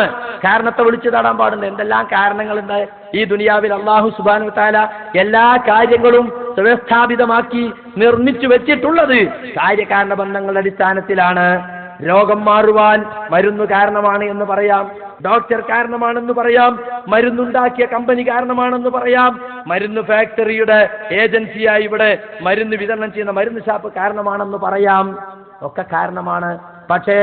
കാരണത്തെ വിളിച്ചു നേടാൻ പാടുണ്ട്. എന്തെല്ലാം കാരണങ്ങളുണ്ട് ഈ ദുനിയാവിൽ? അല്ലാഹു സുബ്ഹാനഹു വ തആല എല്ലാ കാര്യങ്ങളും വ്യവസ്ഥാപിതമാക്കി നിർമ്മിച്ചു വെച്ചിട്ടുള്ളത് കാര്യകാരണ ബന്ധങ്ങളുടെ അടിസ്ഥാനത്തിലാണ്. രോഗം മാറുവാൻ മരുന്ന് കാരണമാണ് എന്ന് പറയാം, ഡോക്ടർ കാരണമാണെന്ന് പറയാം, മരുന്നുണ്ടാക്കിയ കമ്പനി കാരണമാണെന്ന് പറയാം, മരുന്ന് ഫാക്ടറിയുടെ ഏജൻസിയായി ഇവിടെ മരുന്ന് വിതരണം ചെയ്യുന്ന മരുന്ന് ഷാപ്പ് കാരണമാണെന്ന് പറയാം. ഒക്കെ കാരണമാണ്. പക്ഷേ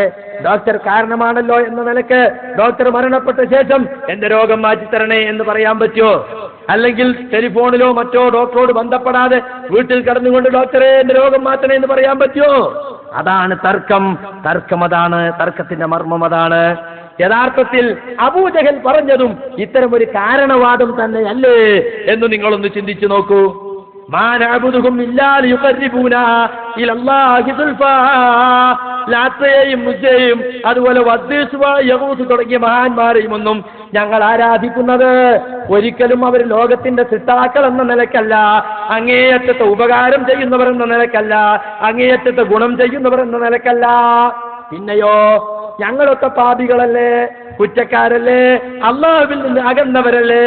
ഡോക്ടർ കാരണമാണല്ലോ എന്ന നിലക്ക് ഡോക്ടർ മരണപ്പെട്ട ശേഷം എന്റെ രോഗം മാറ്റിത്തരണേ എന്ന് പറയാൻ പറ്റുമോ? അല്ലെങ്കിൽ ടെലിഫോണിലോ മറ്റോ ഡോക്ടറോട് ബന്ധപ്പെടാതെ വീട്ടിൽ കിടന്നുകൊണ്ട് ഡോക്ടറെ എന്റെ രോഗം മാറ്റണേ എന്ന് പറയാൻ പറ്റുമോ? അതാണ് തർക്കം. അതാണ് തർക്കത്തിന്റെ മർമ്മം. അതാണ് യഥാർത്ഥത്തിൽ അബൂജഹൽ പറഞ്ഞതും ഇത്തരം ഒരു കാരണവാദം തന്നെയല്ലേ എന്ന് നിങ്ങളൊന്ന് ചിന്തിച്ചു നോക്കൂ. ലാത്തയെയും മുസ്സയെയും അതുപോലെ യഹൂദ് തുടങ്ങിയ മഹാന്മാരെയും ഒന്നും ഞങ്ങൾ ആരാധിക്കുന്നത് ഒരിക്കലും അവർ ലോകത്തിന്റെ സിട്ടാക്കൾ എന്ന നിലക്കല്ല, അങ്ങേയറ്റത്തെ ഉപകാരം ചെയ്യുന്നവർ എന്ന നിലക്കല്ല, അങ്ങേയറ്റത്തെ ഗുണം ചെയ്യുന്നവർ എന്ന നിലക്കല്ല. പിന്നെയോ ഞങ്ങളൊക്കെ പാപികളല്ലേ, കുറ്റക്കാരല്ലേ, അള്ളാഹുവിൽ നിന്ന് അകന്നവരല്ലേ.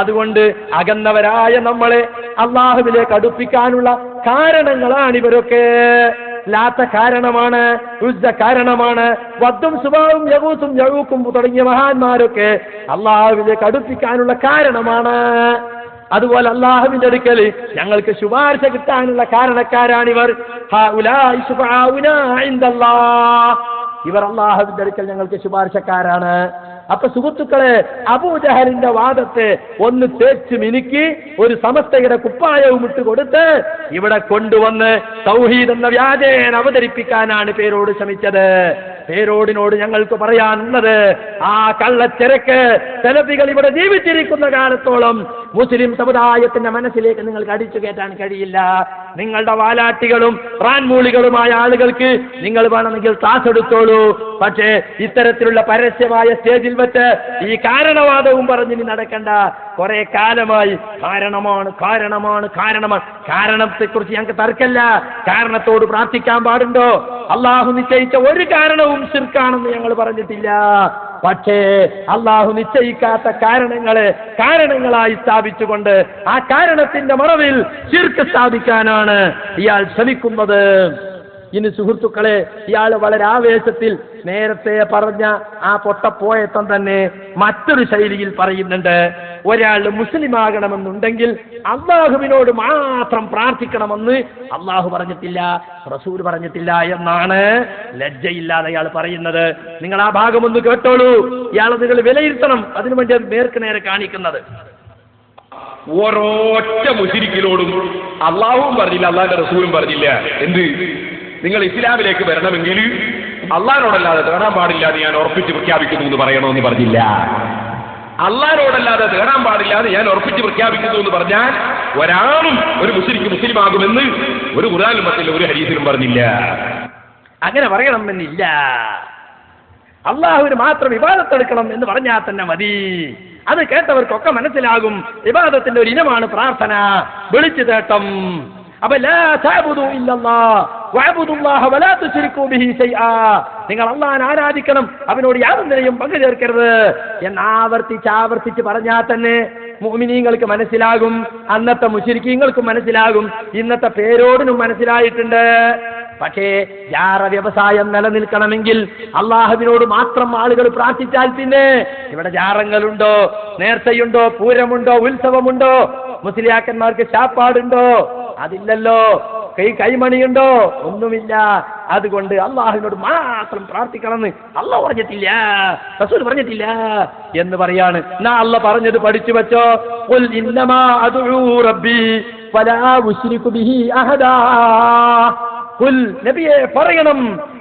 അതുകൊണ്ട് അകന്നവരായ നമ്മളെ അള്ളാഹുവിലേക്ക് അടുപ്പിക്കാനുള്ള കാരണങ്ങളാണ് ഇവരൊക്കെ. ലാത്ത കാരണമാണ്, ഉസ്സ കാരണമാണ്, വദ്ദും സുബാവും യഗൂസും യഊക്കും തുടങ്ങിയ മഹാന്മാരൊക്കെ അള്ളാഹുവിലേക്ക് അടുപ്പിക്കാനുള്ള കാരണമാണ്. അതുപോലെ അള്ളാഹുവിന്റെ അടുക്കൽ ഞങ്ങൾക്ക് ശുപാർശ കിട്ടാനുള്ള കാരണക്കാരാണിവർ. ഇവർ അള്ളാഹുവിന്റെ അടുക്കൽ ഞങ്ങൾക്ക് ശുപാർശക്കാരാണ്. അപ്പൊ സുഹൃത്തുക്കളെ, അബൂജഹലിന്റെ വാദത്തെ ഒന്ന് തേച്ച് മിനുക്കി ഒരു സമസ്തയുടെ കുപ്പായവും ഇട്ട് കൊടുത്ത് ഇവിടെ കൊണ്ടുവന്ന് തൗഹീദ് എന്ന വ്യാജേന അവതരിപ്പിക്കാനാണ് പേരോട് ശ്രമിച്ചത്. പേരോടിനോട് ഞങ്ങൾക്ക് പറയാനുള്ളത്, ആ കള്ളച്ചരക്ക് സെലഫികൾ ഇവിടെ ജീവിച്ചിരിക്കുന്ന കാലത്തോളം മുസ്ലിം സമുദായത്തിന്റെ മനസ്സിലേക്ക് നിങ്ങൾക്ക് അടിച്ചു കയറ്റാൻ കഴിയില്ല. നിങ്ങളുടെ വാലാട്ടികളും റാൻമൂളികളുമായ ആളുകൾക്ക് നിങ്ങൾ വേണമെങ്കിൽ ക്ലാസ് എടുത്തോളൂ. പക്ഷേ ഇത്തരത്തിലുള്ള പരസ്യമായ സ്റ്റേജിൽ വെച്ച് ഈ കാരണവാദവും പറഞ്ഞിനി നടക്കണ്ട. കുറെ കാലമായി കാരണമാണ് കാരണമാണ് കാരണമാണ്. കാരണത്തെക്കുറിച്ച് ഞങ്ങൾക്ക് തർക്കമില്ല. കാരണത്തോട് പ്രാർത്ഥിക്കാൻ പാടുണ്ടോ? അള്ളാഹു നിശ്ചയിച്ച ഒരു കാരണവും ശിർക്കാണെന്ന് ഞങ്ങൾ പറഞ്ഞിട്ടില്ല. പക്ഷേ അള്ളാഹു നിശ്ചയിക്കാത്ത കാരണങ്ങളായി സ്ഥാപിച്ചുകൊണ്ട് ആ കാരണത്തിന്റെ മറവിൽ ശിർക്ക് സ്ഥാപിക്കാനാണ് ഇയാൾ ശ്രമിക്കുന്നത്. ഇനി സുഹൃത്തുക്കളെ, ഇയാൾ വളരെ ആവേശത്തിൽ നേരത്തെ പറഞ്ഞ ആ പൊട്ടപ്പോയത്തം തന്നെ മറ്റൊരു ശൈലിയിൽ പറയുന്നുണ്ട്. ഒരാൾ മുസ്ലിം ആകണമെന്നുണ്ടെങ്കിൽ അള്ളാഹുവിനോട് മാത്രം പ്രാർത്ഥിക്കണമെന്ന് അള്ളാഹു പറഞ്ഞിട്ടില്ല, റസൂൽ പറഞ്ഞിട്ടില്ല എന്നാണ് ലജ്ജയില്ലാതെ അയാൾ പറയുന്നത്. നിങ്ങൾ ആ ഭാഗം ഒന്ന് കേട്ടോളൂ. ഇയാളെ നിങ്ങൾ വിലയിരുത്തണം. അതിനുവേണ്ടി അത് നേർക്ക് നേരെ കാണിക്കുന്നത്. ഓരോറ്റ മുശ്രിക്കിനോടും അള്ളാഹുവും പറഞ്ഞില്ല, അള്ളാഹിന്റെ റസൂലും പറഞ്ഞില്ല. എന്ത്? നിങ്ങൾ ഇസ്ലാമിലേക്ക് വരണമെങ്കിൽ അള്ളാഹിനോടല്ലാതെ തേടാൻ പാടില്ല എന്ന് ഞാൻ ഉറപ്പിച്ച് പ്രഖ്യാപിക്കുന്നു എന്ന് പറയണമെന്ന് പറഞ്ഞില്ല. അള്ളാഹിനോടല്ലാതെ തേടാൻ പാടില്ല എന്ന് ഞാൻ ഉറപ്പിച്ച് പ്രഖ്യാപിക്കുന്നു എന്ന് പറഞ്ഞാൽ ഒരാളും ഒരു മുസ്ലിക്ക് മുസ്ലിമാകുമെന്ന് ഒരു ഖുർആനിലും മറ്റുള്ള ഒരു ഹദീസിലും പറഞ്ഞില്ല. അങ്ങനെ പറയണമെന്നില്ല. അള്ളാഹുവിന് മാത്രം ഇബാദത്ത് എടുക്കണം എന്ന് പറഞ്ഞാൽ തന്നെ മതി. അത് കേട്ടവർക്കൊക്കെ മനസ്സിലാകും ഇബാദത്തിന്റെ ഒരു ഇനമാണ് പ്രാർത്ഥന, വിളിച്ചു തേട്ടം. അപ്പൊ ലാ തഅബുദു ഇല്ലല്ലാഹ് വഅബുദുല്ലാഹ വലാ തുശ്രികൂ ബിഹി ശൈആ. നിങ്ങൾ അല്ലാഹനെ ആരാധിക്കണം, അവനോട് യാതൊന്നിനെയും പങ്കു ചേർക്കരുത് എന്ന് ആവർത്തിച്ച് പറഞ്ഞാൽ തന്നെ മുഅ്മിനീങ്ങൾക്ക് മനസ്സിലാകും, അന്നത്തെ മുശ്രിക്കീങ്ങൾക്കും മനസ്സിലാകും, ഇന്നത്തെ പേരോടിനും മനസ്സിലായിട്ടുണ്ട്. പക്ഷേ ജാറ വ്യവസായം നിലനിൽക്കണമെങ്കിൽ അള്ളാഹുവിനോട് മാത്രം ആളുകൾ പ്രാർത്ഥിച്ചാൽ പിന്നെ ഇവിടെ ജാറങ്ങളുണ്ടോ, നേർച്ചയുണ്ടോ, പൂരമുണ്ടോ, ഉത്സവമുണ്ടോ, മുസ്ലിയാക്കന്മാർക്ക് ശാപ്പാടുണ്ടോ? അതില്ലല്ലോ. കൈമണിയുണ്ടോ? ഒന്നുമില്ല. അതുകൊണ്ട് അള്ളാഹുവിനോട് മാത്രം പ്രാർത്ഥിക്കണമെന്ന് അള്ളാഹു പറഞ്ഞിട്ടില്ല, റസൂൽ പറഞ്ഞിട്ടില്ല എന്ന് പറയാണ്. അള്ളാഹ് പറഞ്ഞത് പഠിച്ചു വെച്ചോ. ഖുൽ ഇന്നമാ അദ്ഉ റബ്ബി ഫലാ ഉശ്രികു ബിഹി അഹദാ. ഖുൽ, നബിയെ പറയണം,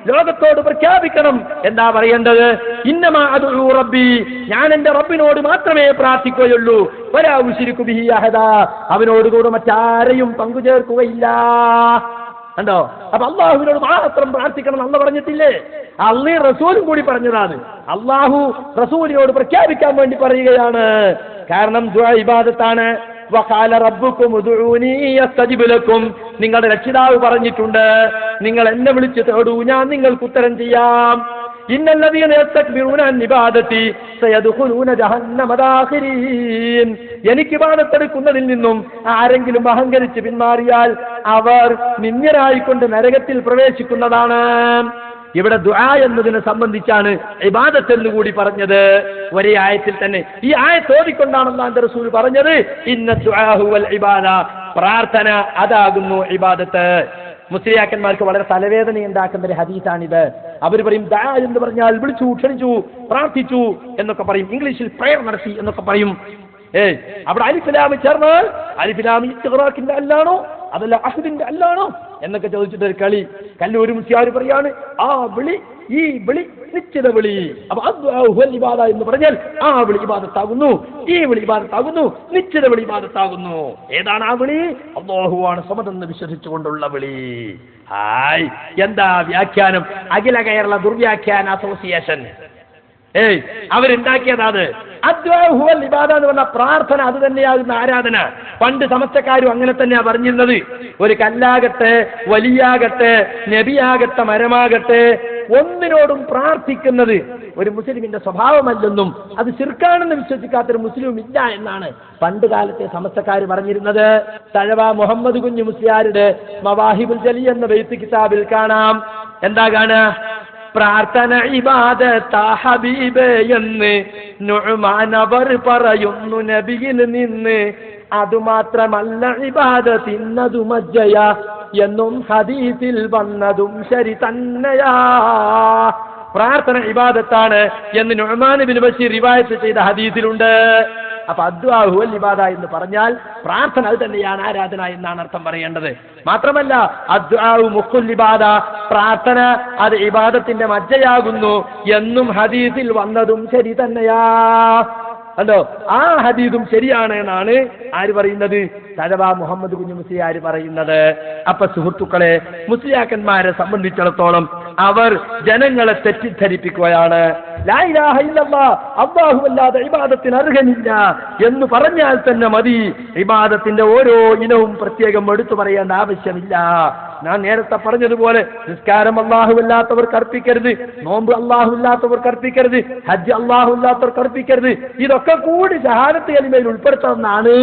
ലോകത്തോട് പ്രഖ്യാപിക്കണം. എന്താ പറയേണ്ടത്? ഇന്നമാ അദ്ഉ റബ്ബി, ഞാൻ എന്റെ റബ്ബിനോട് മാത്രമേ പ്രാർത്ഥിക്കുകയുള്ളൂ. വലാ ഉശ്രികു ബിഹി അഹദാ, അവനോട് കൂടെ മറ്റാരെയും പങ്കുചേർക്കുകയില്ല. കണ്ടോ? അപ്പൊ അള്ളാഹുവിനോട് മാത്രം പ്രാർത്ഥിക്കണം എന്ന് പറഞ്ഞിട്ടില്ലേ? അള്ളാഹു റസൂലും കൂടി പറഞ്ഞതാണ്. അള്ളാഹു റസൂലിനോട് പ്രഖ്യാപിക്കാൻ വേണ്ടി പറയുകയാണ്. കാരണം ദുആ ഇബാദത്താണ്. വഖാല റബ്ബുക്കും ഉദ്ഉനി അസ്തജിബ് ലക്കും, നിങ്ങളുടെ രക്ഷിതാവ് പറഞ്ഞിട്ടുണ്ട്, നിങ്ങൾ എന്നെ വിളിച്ച് തേടൂ, ഞാൻ നിങ്ങൾക്ക് ഉത്തരം ചെയ്യാം. ഇന്നല്ലദീന യസ്തക്ബിറൂന അൻ ഇബാദതി സയദ്ഖുലൂന ജഹന്നമ ദാഖിരീൻ. എനിക്ക് ഇബാദത്തെടുക്കുന്നതിൽ നിന്നും ആരെങ്കിലും അഹങ്കരിച്ച് പിന്മാറിയാൽ അവർ നിന്ദ്യരായിക്കൊണ്ട് നരകത്തിൽ പ്രവേശിക്കുന്നതാണ്. ഇവിടെ ദുആ എന്നതിനെ സംബന്ധിച്ചാണ് ഇബാദത്ത് എന്ന് കൂടി പറഞ്ഞത് ഒരേ ആയത്തിൽ തന്നെ. ഈ ആയത്ത് ഓതിക്കൊണ്ടാണ് അല്ലാഹുവിന്റെ റസൂൽ പറഞ്ഞത് ഇന്ന ദുആ ഹുവൽ ഇബാദ, പ്രാർത്ഥന അതാകുന്നു ഇബാദത്ത്. മുസ്ലിയാക്കന്മാർക്ക് വളരെ തലവേദന ഉണ്ടാക്കുന്ന ഒരു ഹദീസാണിത്. അവർ പറയും ദുആ എന്ന് പറഞ്ഞാൽ വിളിച്ചു, ക്ഷണിച്ചു, പ്രാർത്ഥിച്ചു എന്നൊക്കെ പറയും. ഇംഗ്ലീഷിൽ പ്രയർ നടത്തി എന്നൊക്കെ പറയും. അവിടെ അലിഫ് ലാം ചേർന്നാൽ അലിഫ് ലാം ഇസ്തിഗ്റാഖിന്റെ അല്ലാണോ അതല്ല അഹദിന്റെ അല്ലാണോ എന്നൊക്കെ ചോദിച്ചിട്ട് ഒരു കളി. കല്ലൂർ മുസ്ലിയാർ പറയാണ് ആ വിളി, ഈ വിളി നിശ്ചിത വിളി. അപ്പൊ ഇബാദ എന്ന് പറഞ്ഞാൽ ആ വിളി ഇബാദത്താകുന്നു, ഈ വിളി ഇബാദത്താകുന്നു, നിശ്ചിത വിളി ഇബാദത്താകുന്നു. ഏതാണ് ആ വിളി? അല്ലാഹുവാണ് സമതെന്ന് വിശ്വസിച്ചുകൊണ്ടുള്ള വിളി. ഹായ്, എന്താ വ്യാഖ്യാനം? അഖില കേരള ദുർവ്യാഖ്യാന അസോസിയേഷൻ അവരുണ്ടാക്കിയതാണ്. ഇബാദ എന്ന് പറഞ്ഞ പ്രാർത്ഥന അത് തന്നെയാകുന്ന ആരാധന. പണ്ട് സമസ്തക്കാരും അങ്ങനെ തന്നെയാ പറഞ്ഞിരുന്നത്. ഒരു കല്ലാകട്ടെ, വലിയാകട്ടെ, നബിയാകട്ടെ, മരമാകട്ടെ, ഒന്നിനോടും പ്രാർത്ഥിക്കുന്നത് ഒരു മുസ്ലിമിന്റെ സ്വഭാവമല്ലെന്നും അത് ശിർക്കാണെന്ന് വിശ്വസിക്കാത്തൊരു മുസ്ലിം ഇല്ല എന്നാണ് പണ്ട് കാലത്തെ സമസ്തക്കാർ പറഞ്ഞിരുന്നത്. തഴവ മുഹമ്മദ് കുഞ്ഞു മുസ്ലിയാരുടെ മവാഹിബുൽ ജലി എന്ന ബൈത്ത് കിതാബിൽ കാണാം. എന്താ കാണാ? പ്രാർത്ഥന ഇബാദത്താ ഹബീബേ എന്ന് നുഅ്മാൻ അവർ പറയുന്നു നബിയിൽ നിന്ന്. അതുമാത്രമല്ല ഇബാദത്തിന്നതു മജ്ജയ എന്നും ഹദീസിൽ വന്നതും ശരി തന്നെയാ. പ്രാർത്ഥന ഇബാദത്താണ് എന്ന് നുഅ്മാൻ ഇബ്നു ബശീർ റിവായത്ത് ചെയ്ത ഹദീസിലുണ്ട്. അപ്പൊ അദ്ദുആ ഹുവൽ ഇബാദ എന്ന് പറഞ്ഞാൽ പ്രാർത്ഥന അത് തന്നെയാണ് ആരാധന എന്നാണ് അർത്ഥം പറയേണ്ടത്. മാത്രമല്ല അദ്ദുആ മുഖുൽ ഇബാദ, പ്രാർത്ഥന അത് ഇബാദത്തിന്റെ മജ്ജയാകുന്നു എന്നും ഹദീസിൽ വന്നതും ശരി തന്നെയാ. അല്ലോ, ആ ഹദീസും ശരിയാണ് എന്നാണ് ആര് പറയുന്നത്? തഴവ മുഹമ്മദ് കുഞ്ഞു മുസ്ലിയാർ പറയുന്നത്. അപ്പൊ സുഹൃത്തുക്കളെ, മുസ്ലിയാക്കന്മാരെ സംബന്ധിച്ചിടത്തോളം അവർ ജനങ്ങളെ തെറ്റിദ്ധരിപ്പിക്കുകയാണ്. ലാ ഇലാഹ ഇല്ലല്ലാഹ്, അല്ലാഹു അല്ലാതെ ഇബാദത്തിന് അർഹനില്ല എന്ന് പറഞ്ഞാൽ തന്നെ മതി. ഇബാദത്തിന്റെ ഓരോ ഇനവും പ്രത്യേകം എടുത്തു പറയേണ്ട ആവശ്യമില്ല. ഞാൻ നേരത്തെ പറഞ്ഞതുപോലെ നിസ്കാരം അല്ലാഹു അല്ലാത്തവർക്ക് അർപ്പിക്കരുത്, നോമ്പ് അല്ലാഹു അല്ലാത്തവർക്ക് അർപ്പിക്കരുത്, ഹജ്ജ് അല്ലാഹു അല്ലാത്തവർക്ക് അർപ്പിക്കരുത്. ഇതൊക്കെ കൂടി ഷഹാദത്ത് കലിമയിൽ ഉൾപ്പെടുത്തണമെന്നാണ്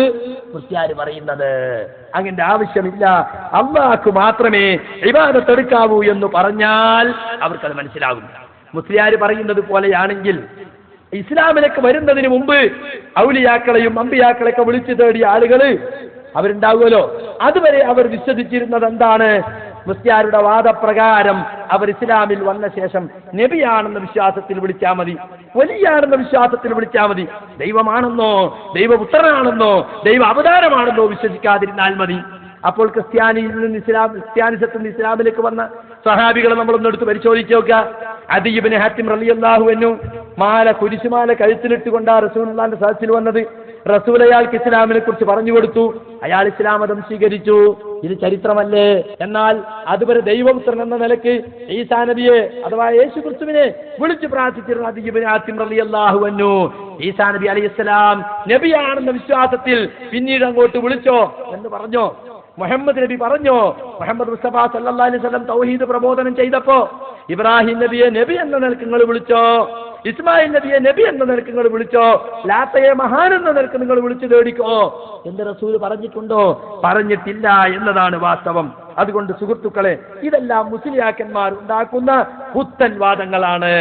മുസ്ലിയാർ പറയുന്നത്. അങ്ങനെ ആവശ്യമില്ല. അല്ലാഹ്ക്ക് മാത്രമേ ഇബാദത്ത് എടുക്കാവൂ എന്ന് പറഞ്ഞാൽ അവർക്കത് മനസ്സിലാകും. മുസ്ലിയാർ പറയുന്നത് പോലെയാണെങ്കിൽ ഇസ്ലാമിലേക്ക് വരുന്നതിന് മുമ്പ് ഔലിയാക്കളെയും അമ്പിയാക്കളെയൊക്കെ വിളിച്ചു തേടിയ ആളുകൾ അവരുണ്ടാവുമല്ലോ. അതുവരെ അവർ വിശ്വസിച്ചിരുന്നത് എന്താണ്? മുസ്ലിയാരുടെ വാദപ്രകാരം അവർ ഇസ്ലാമിൽ വന്ന ശേഷം നബിയാണെന്ന വിശ്വാസത്തിൽ വിളിച്ചാൽ മതി, വലിയാണെന്ന വിശ്വാസത്തിൽ വിളിച്ചാൽ മതി, ദൈവമാണെന്നോ ദൈവപുത്രനാണെന്നോ ദൈവ അവതാരമാണെന്നോ വിശ്വസിക്കാതിരുന്നാൽ മതി. അപ്പോൾ ക്രിസ്ത്യാനിയിൽ നിന്ന് ക്രിസ്ത്യാനിസത്തിൽ നിന്ന് ഇസ്ലാമിലേക്ക് വന്ന സഹാബികളെ നമ്മളൊന്ന് എടുത്ത് പരിശോധിച്ച് നോക്കുക. അദി ഇബ്നു ഹാത്തിം റളിയല്ലാഹു അൻഹു കുരിശുമാല കഴുത്തിലിട്ടുകൊണ്ടാ റസൂലുള്ളാഹിന്റെ സദസ്സിൽ വന്നത്. റസൂൽ അയാൾക്ക് ഇസ്ലാമിനെ കുറിച്ച് പറഞ്ഞു കൊടുത്തു. അയാൾ ഇസ്ലാം മതം സ്വീകരിച്ചു. ഇത് ചരിത്രമല്ലേ? എന്നാൽ അതുവരെ ദൈവപുത്രൻ എന്ന നിലയ്ക്ക് ഈസാ നബിയെ അഥവാ യേശു ക്രിസ്തുവിനെ വിളിച്ചു പ്രാർത്ഥിച്ചിരുന്ന അദി ഇബ്നു ഹാത്തിം റളിയല്ലാഹു അൻഹു ഈസാ നബി അലൈഹിസ്സലാം നബിയാണെന്ന വിശ്വാസത്തിൽ പിന്നീട് അങ്ങോട്ട് വിളിച്ചോ എന്ന് പറഞ്ഞോ? മുഹമ്മദ് നബി പറഞ്ഞോ? മുഹമ്മദ് മുസ്തഫ സല്ലല്ലാഹു അലൈഹി വസല്ലം തൗഹീദ് പ്രബോധനം ചെയ്തപ്പോ ഇബ്രാഹിം നബിയെ നബി എന്ന നിലക്ക് നിങ്ങൾ വിളിച്ചോ? ഇസ്മായിൽ നബിയെ നബി എന്ന നിലക്ക് നിങ്ങൾ വിളിച്ചോ? ലാത്തയെ മഹാൻ എന്ന നിലക്ക് നിങ്ങൾ വിളിച്ചു തേടിക്കോ എന്ന് റസൂൽ പറഞ്ഞിട്ടുണ്ടോ? പറഞ്ഞിട്ടില്ല എന്നതാണ് വാസ്തവം. അതുകൊണ്ട് സുഹൃത്തുക്കളെ, ഇതെല്ലാം മുസ്ലിയാക്കന്മാർ ഉണ്ടാക്കുന്ന പുത്തൻ വാദങ്ങളാണ്.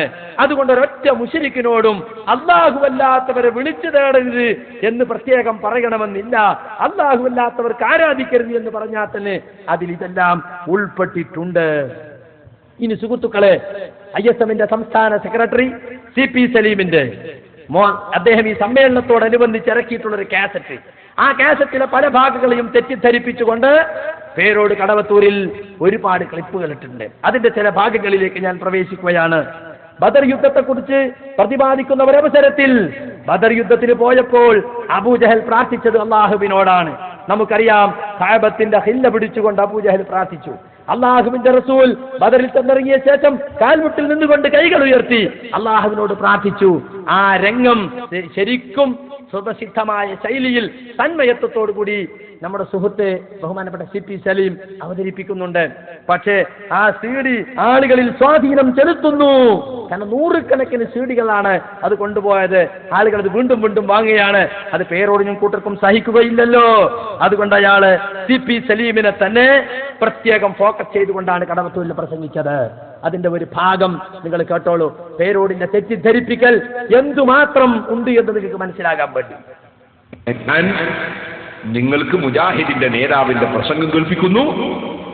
അതുകൊണ്ട് ഒരൊറ്റ മുശ്രിക്കിനോടും അല്ലാഹുവല്ലാത്തവരെ വിളിച്ചു തേടരുത് എന്ന് പ്രത്യേകം പറയണമെന്നില്ല. അല്ലാഹുവല്ലാത്തവർക്ക് ആരാധിക്കരുത് എന്ന് പറഞ്ഞാൽ തന്നെ അതിൽ ഇതെല്ലാം ഉൾപ്പെട്ടിട്ടുണ്ട്. ഇനി സുഹൃത്തുക്കളെ, ISMന്റെ സംസ്ഥാന സെക്രട്ടറി CP സലീമിന്റെ അദ്ദേഹം ഈ സമ്മേളനത്തോടനുബന്ധിച്ച് ഇറക്കിയിട്ടുള്ളൊരു കാസറ്റ്, ആ കാസറ്റിലെ പല ഭാഗങ്ങളെയും തെറ്റിദ്ധരിപ്പിച്ചുകൊണ്ട് പേരോട് കടവത്തൂരിൽ ഒരുപാട് ക്ലിപ്പുകൾ ഇട്ടിട്ടുണ്ട്. അതിന്റെ ചില ഭാഗങ്ങളിലേക്ക് ഞാൻ പ്രവേശിക്കുകയാണ്. ബദർ യുദ്ധത്തെക്കുറിച്ച് പ്രതിപാദിക്കുന്ന ഒരവസരത്തിൽ ബദർ യുദ്ധത്തിന് പോയപ്പോൾ അബൂജഹൽ പ്രാർത്ഥിച്ചത് അള്ളാഹുവിനോടാണ്. നമുക്കറിയാം, കഅബത്തിന്റെ ഹില്ല പിടിച്ചുകൊണ്ട് അബൂജഹൽ പ്രാർത്ഥിച്ചു. അള്ളാഹുവിന്റെ റസൂൽ ബദറിൽ ചെന്നിറങ്ങിയ ശേഷം കാൽമുട്ടിൽ നിന്നുകൊണ്ട് കൈകൾ ഉയർത്തി അള്ളാഹുവിനോട് പ്രാർത്ഥിച്ചു. ആ രംഗം ശരിക്കും സ്വതസിദ്ധമായ ശൈലിയിൽ തന്മയത്വത്തോടുകൂടി നമ്മുടെ സുഹൃത്ത് ബഹുമാനപ്പെട്ട CP സലീം അവതരിപ്പിക്കുന്നുണ്ട്. പക്ഷേ ആ CD ആളുകളിൽ സ്വാധീനം ചെലുത്തുന്നു. കാരണം 100 CD-കളാണ് അത് കൊണ്ടുപോയത്. ആളുകൾ അത് വീണ്ടും വീണ്ടും വാങ്ങുകയാണ്. അത് പേരോടിനും കൂട്ടർക്കും സഹിക്കുകയില്ലല്ലോ. അതുകൊണ്ട് അയാള് CP സലീമിനെ തന്നെ പ്രത്യേകം ഫോക്കസ് ചെയ്തുകൊണ്ടാണ് കടവത്തൂരിൽ പ്രസംഗിച്ചത്. അതിന്റെ ഒരു ഭാഗം നിങ്ങൾ കേട്ടോളൂ. പേരോടിന്റെ തെറ്റിദ്ധരിപ്പിക്കൽ എന്തുമാത്രം ഉണ്ട് എന്ന് നിങ്ങൾക്ക് മനസ്സിലാകാൻ വേണ്ടി. ഞാൻ നിങ്ങൾക്ക് മുജാഹിദിന്റെ നേതാവിന്റെ പ്രസംഗം കേൾപ്പിക്കുന്നു.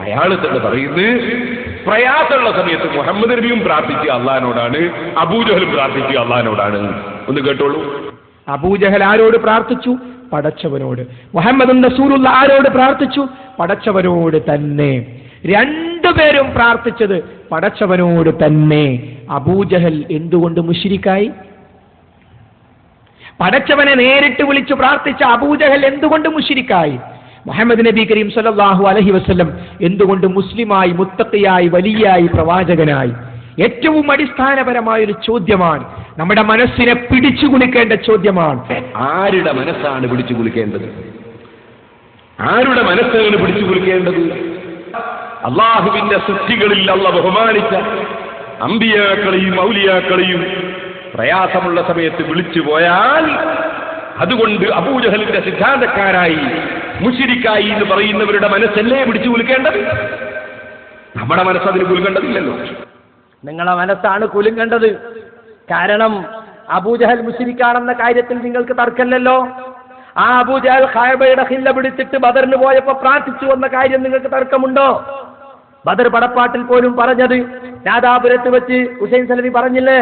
അയാൾ തന്നെ പറയുന്നത് പ്രയാസമുള്ള സമയത്ത് മുഹമ്മദ് നബിയും പ്രാർത്ഥിക്കുക അള്ളഹാനോടാണ്, അബൂജഹലും പ്രാർത്ഥിക്കുക അള്ളഹാനോടാണ്. ഒന്ന് കേട്ടോളൂ. അബൂജഹൽ ആരോട് പ്രാർത്ഥിച്ചു? പടച്ചവനോട്. മുഹമ്മദ് റസൂലുള്ള ആരോട് പ്രാർത്ഥിച്ചു? പടച്ചവനോട് തന്നെ. രണ്ടുപേരും പ്രാർത്ഥിച്ചത് പടച്ചവനോട് തന്നെ. അബൂജഹൽ എന്തുകൊണ്ട് മുശ്രിക്കായി? പടച്ചവനെ നേരിട്ട് വിളിച്ചു പ്രാർത്ഥിച്ച അബൂജഹൽ എന്തുകൊണ്ട് മുശ്രിക്കായി? മുഹമ്മദ് നബി കരീം സല്ലല്ലാഹു അലൈഹി വസല്ലം എന്തുകൊണ്ട് മുസ്ലിമായി, മുത്തഖിയായി, വലിയായി, പ്രവാചകനായി? ഏറ്റവും അടിസ്ഥാനപരമായ ഒരു ചോദ്യമാണ്, നമ്മുടെ മനസ്സിനെ പിടിച്ചു കുലുക്കേണ്ട ചോദ്യമാണ്. ആരുടെ മനസ്സാണ് പിടിച്ചു കുലുക്കേണ്ടത്? ആരുടെ മനസ്സാണ് പിടിച്ചു കുലുക്കേണ്ടത്? അള്ളാഹുവിന്റെ സൃഷ്ടികളിൽ അള്ളാഹ് ബഹുമാനിച്ച അമ്പിയാക്കളെയും ഔലിയാക്കളെയും പ്രയാസമുള്ള സമയത്ത് വിളിച്ചു പോയാൽ അതുകൊണ്ട് അബൂജഹലിന്റെ സിദ്ധാന്തക്കാരായി, മുശ്രിക്കായി എന്ന് പറയുന്നവരുടെ മനസ്സല്ലേ പിടിച്ചു കുലുക്കേണ്ടത്? നമ്മുടെ മനസ്സതിന് കുലുക്കേണ്ടതില്ലല്ലോ. നിങ്ങളെ മനസ്സാണ് കുലുങ്ങേണ്ടത്. കാരണം അബൂജഹൽ മുശ്രിക്കാണെന്ന കാര്യത്തിൽ നിങ്ങൾക്ക് തർക്കമില്ലല്ലോ. ആ അബൂജഹൽ ഖൈബയുടെ ഖില്ല പിടിച്ചിട്ട് ബദറിന് പോയപ്പോ പ്രാർത്ഥിച്ചു എന്ന കാര്യം നിങ്ങൾക്ക് തർക്കമുണ്ടോ? ബദർ പടപ്പാട്ടിൽ പോലും പറഞ്ഞത് നാദാപുരത്ത് വെച്ച് ഹുസൈൻ സലഫി പറഞ്ഞില്ലേ,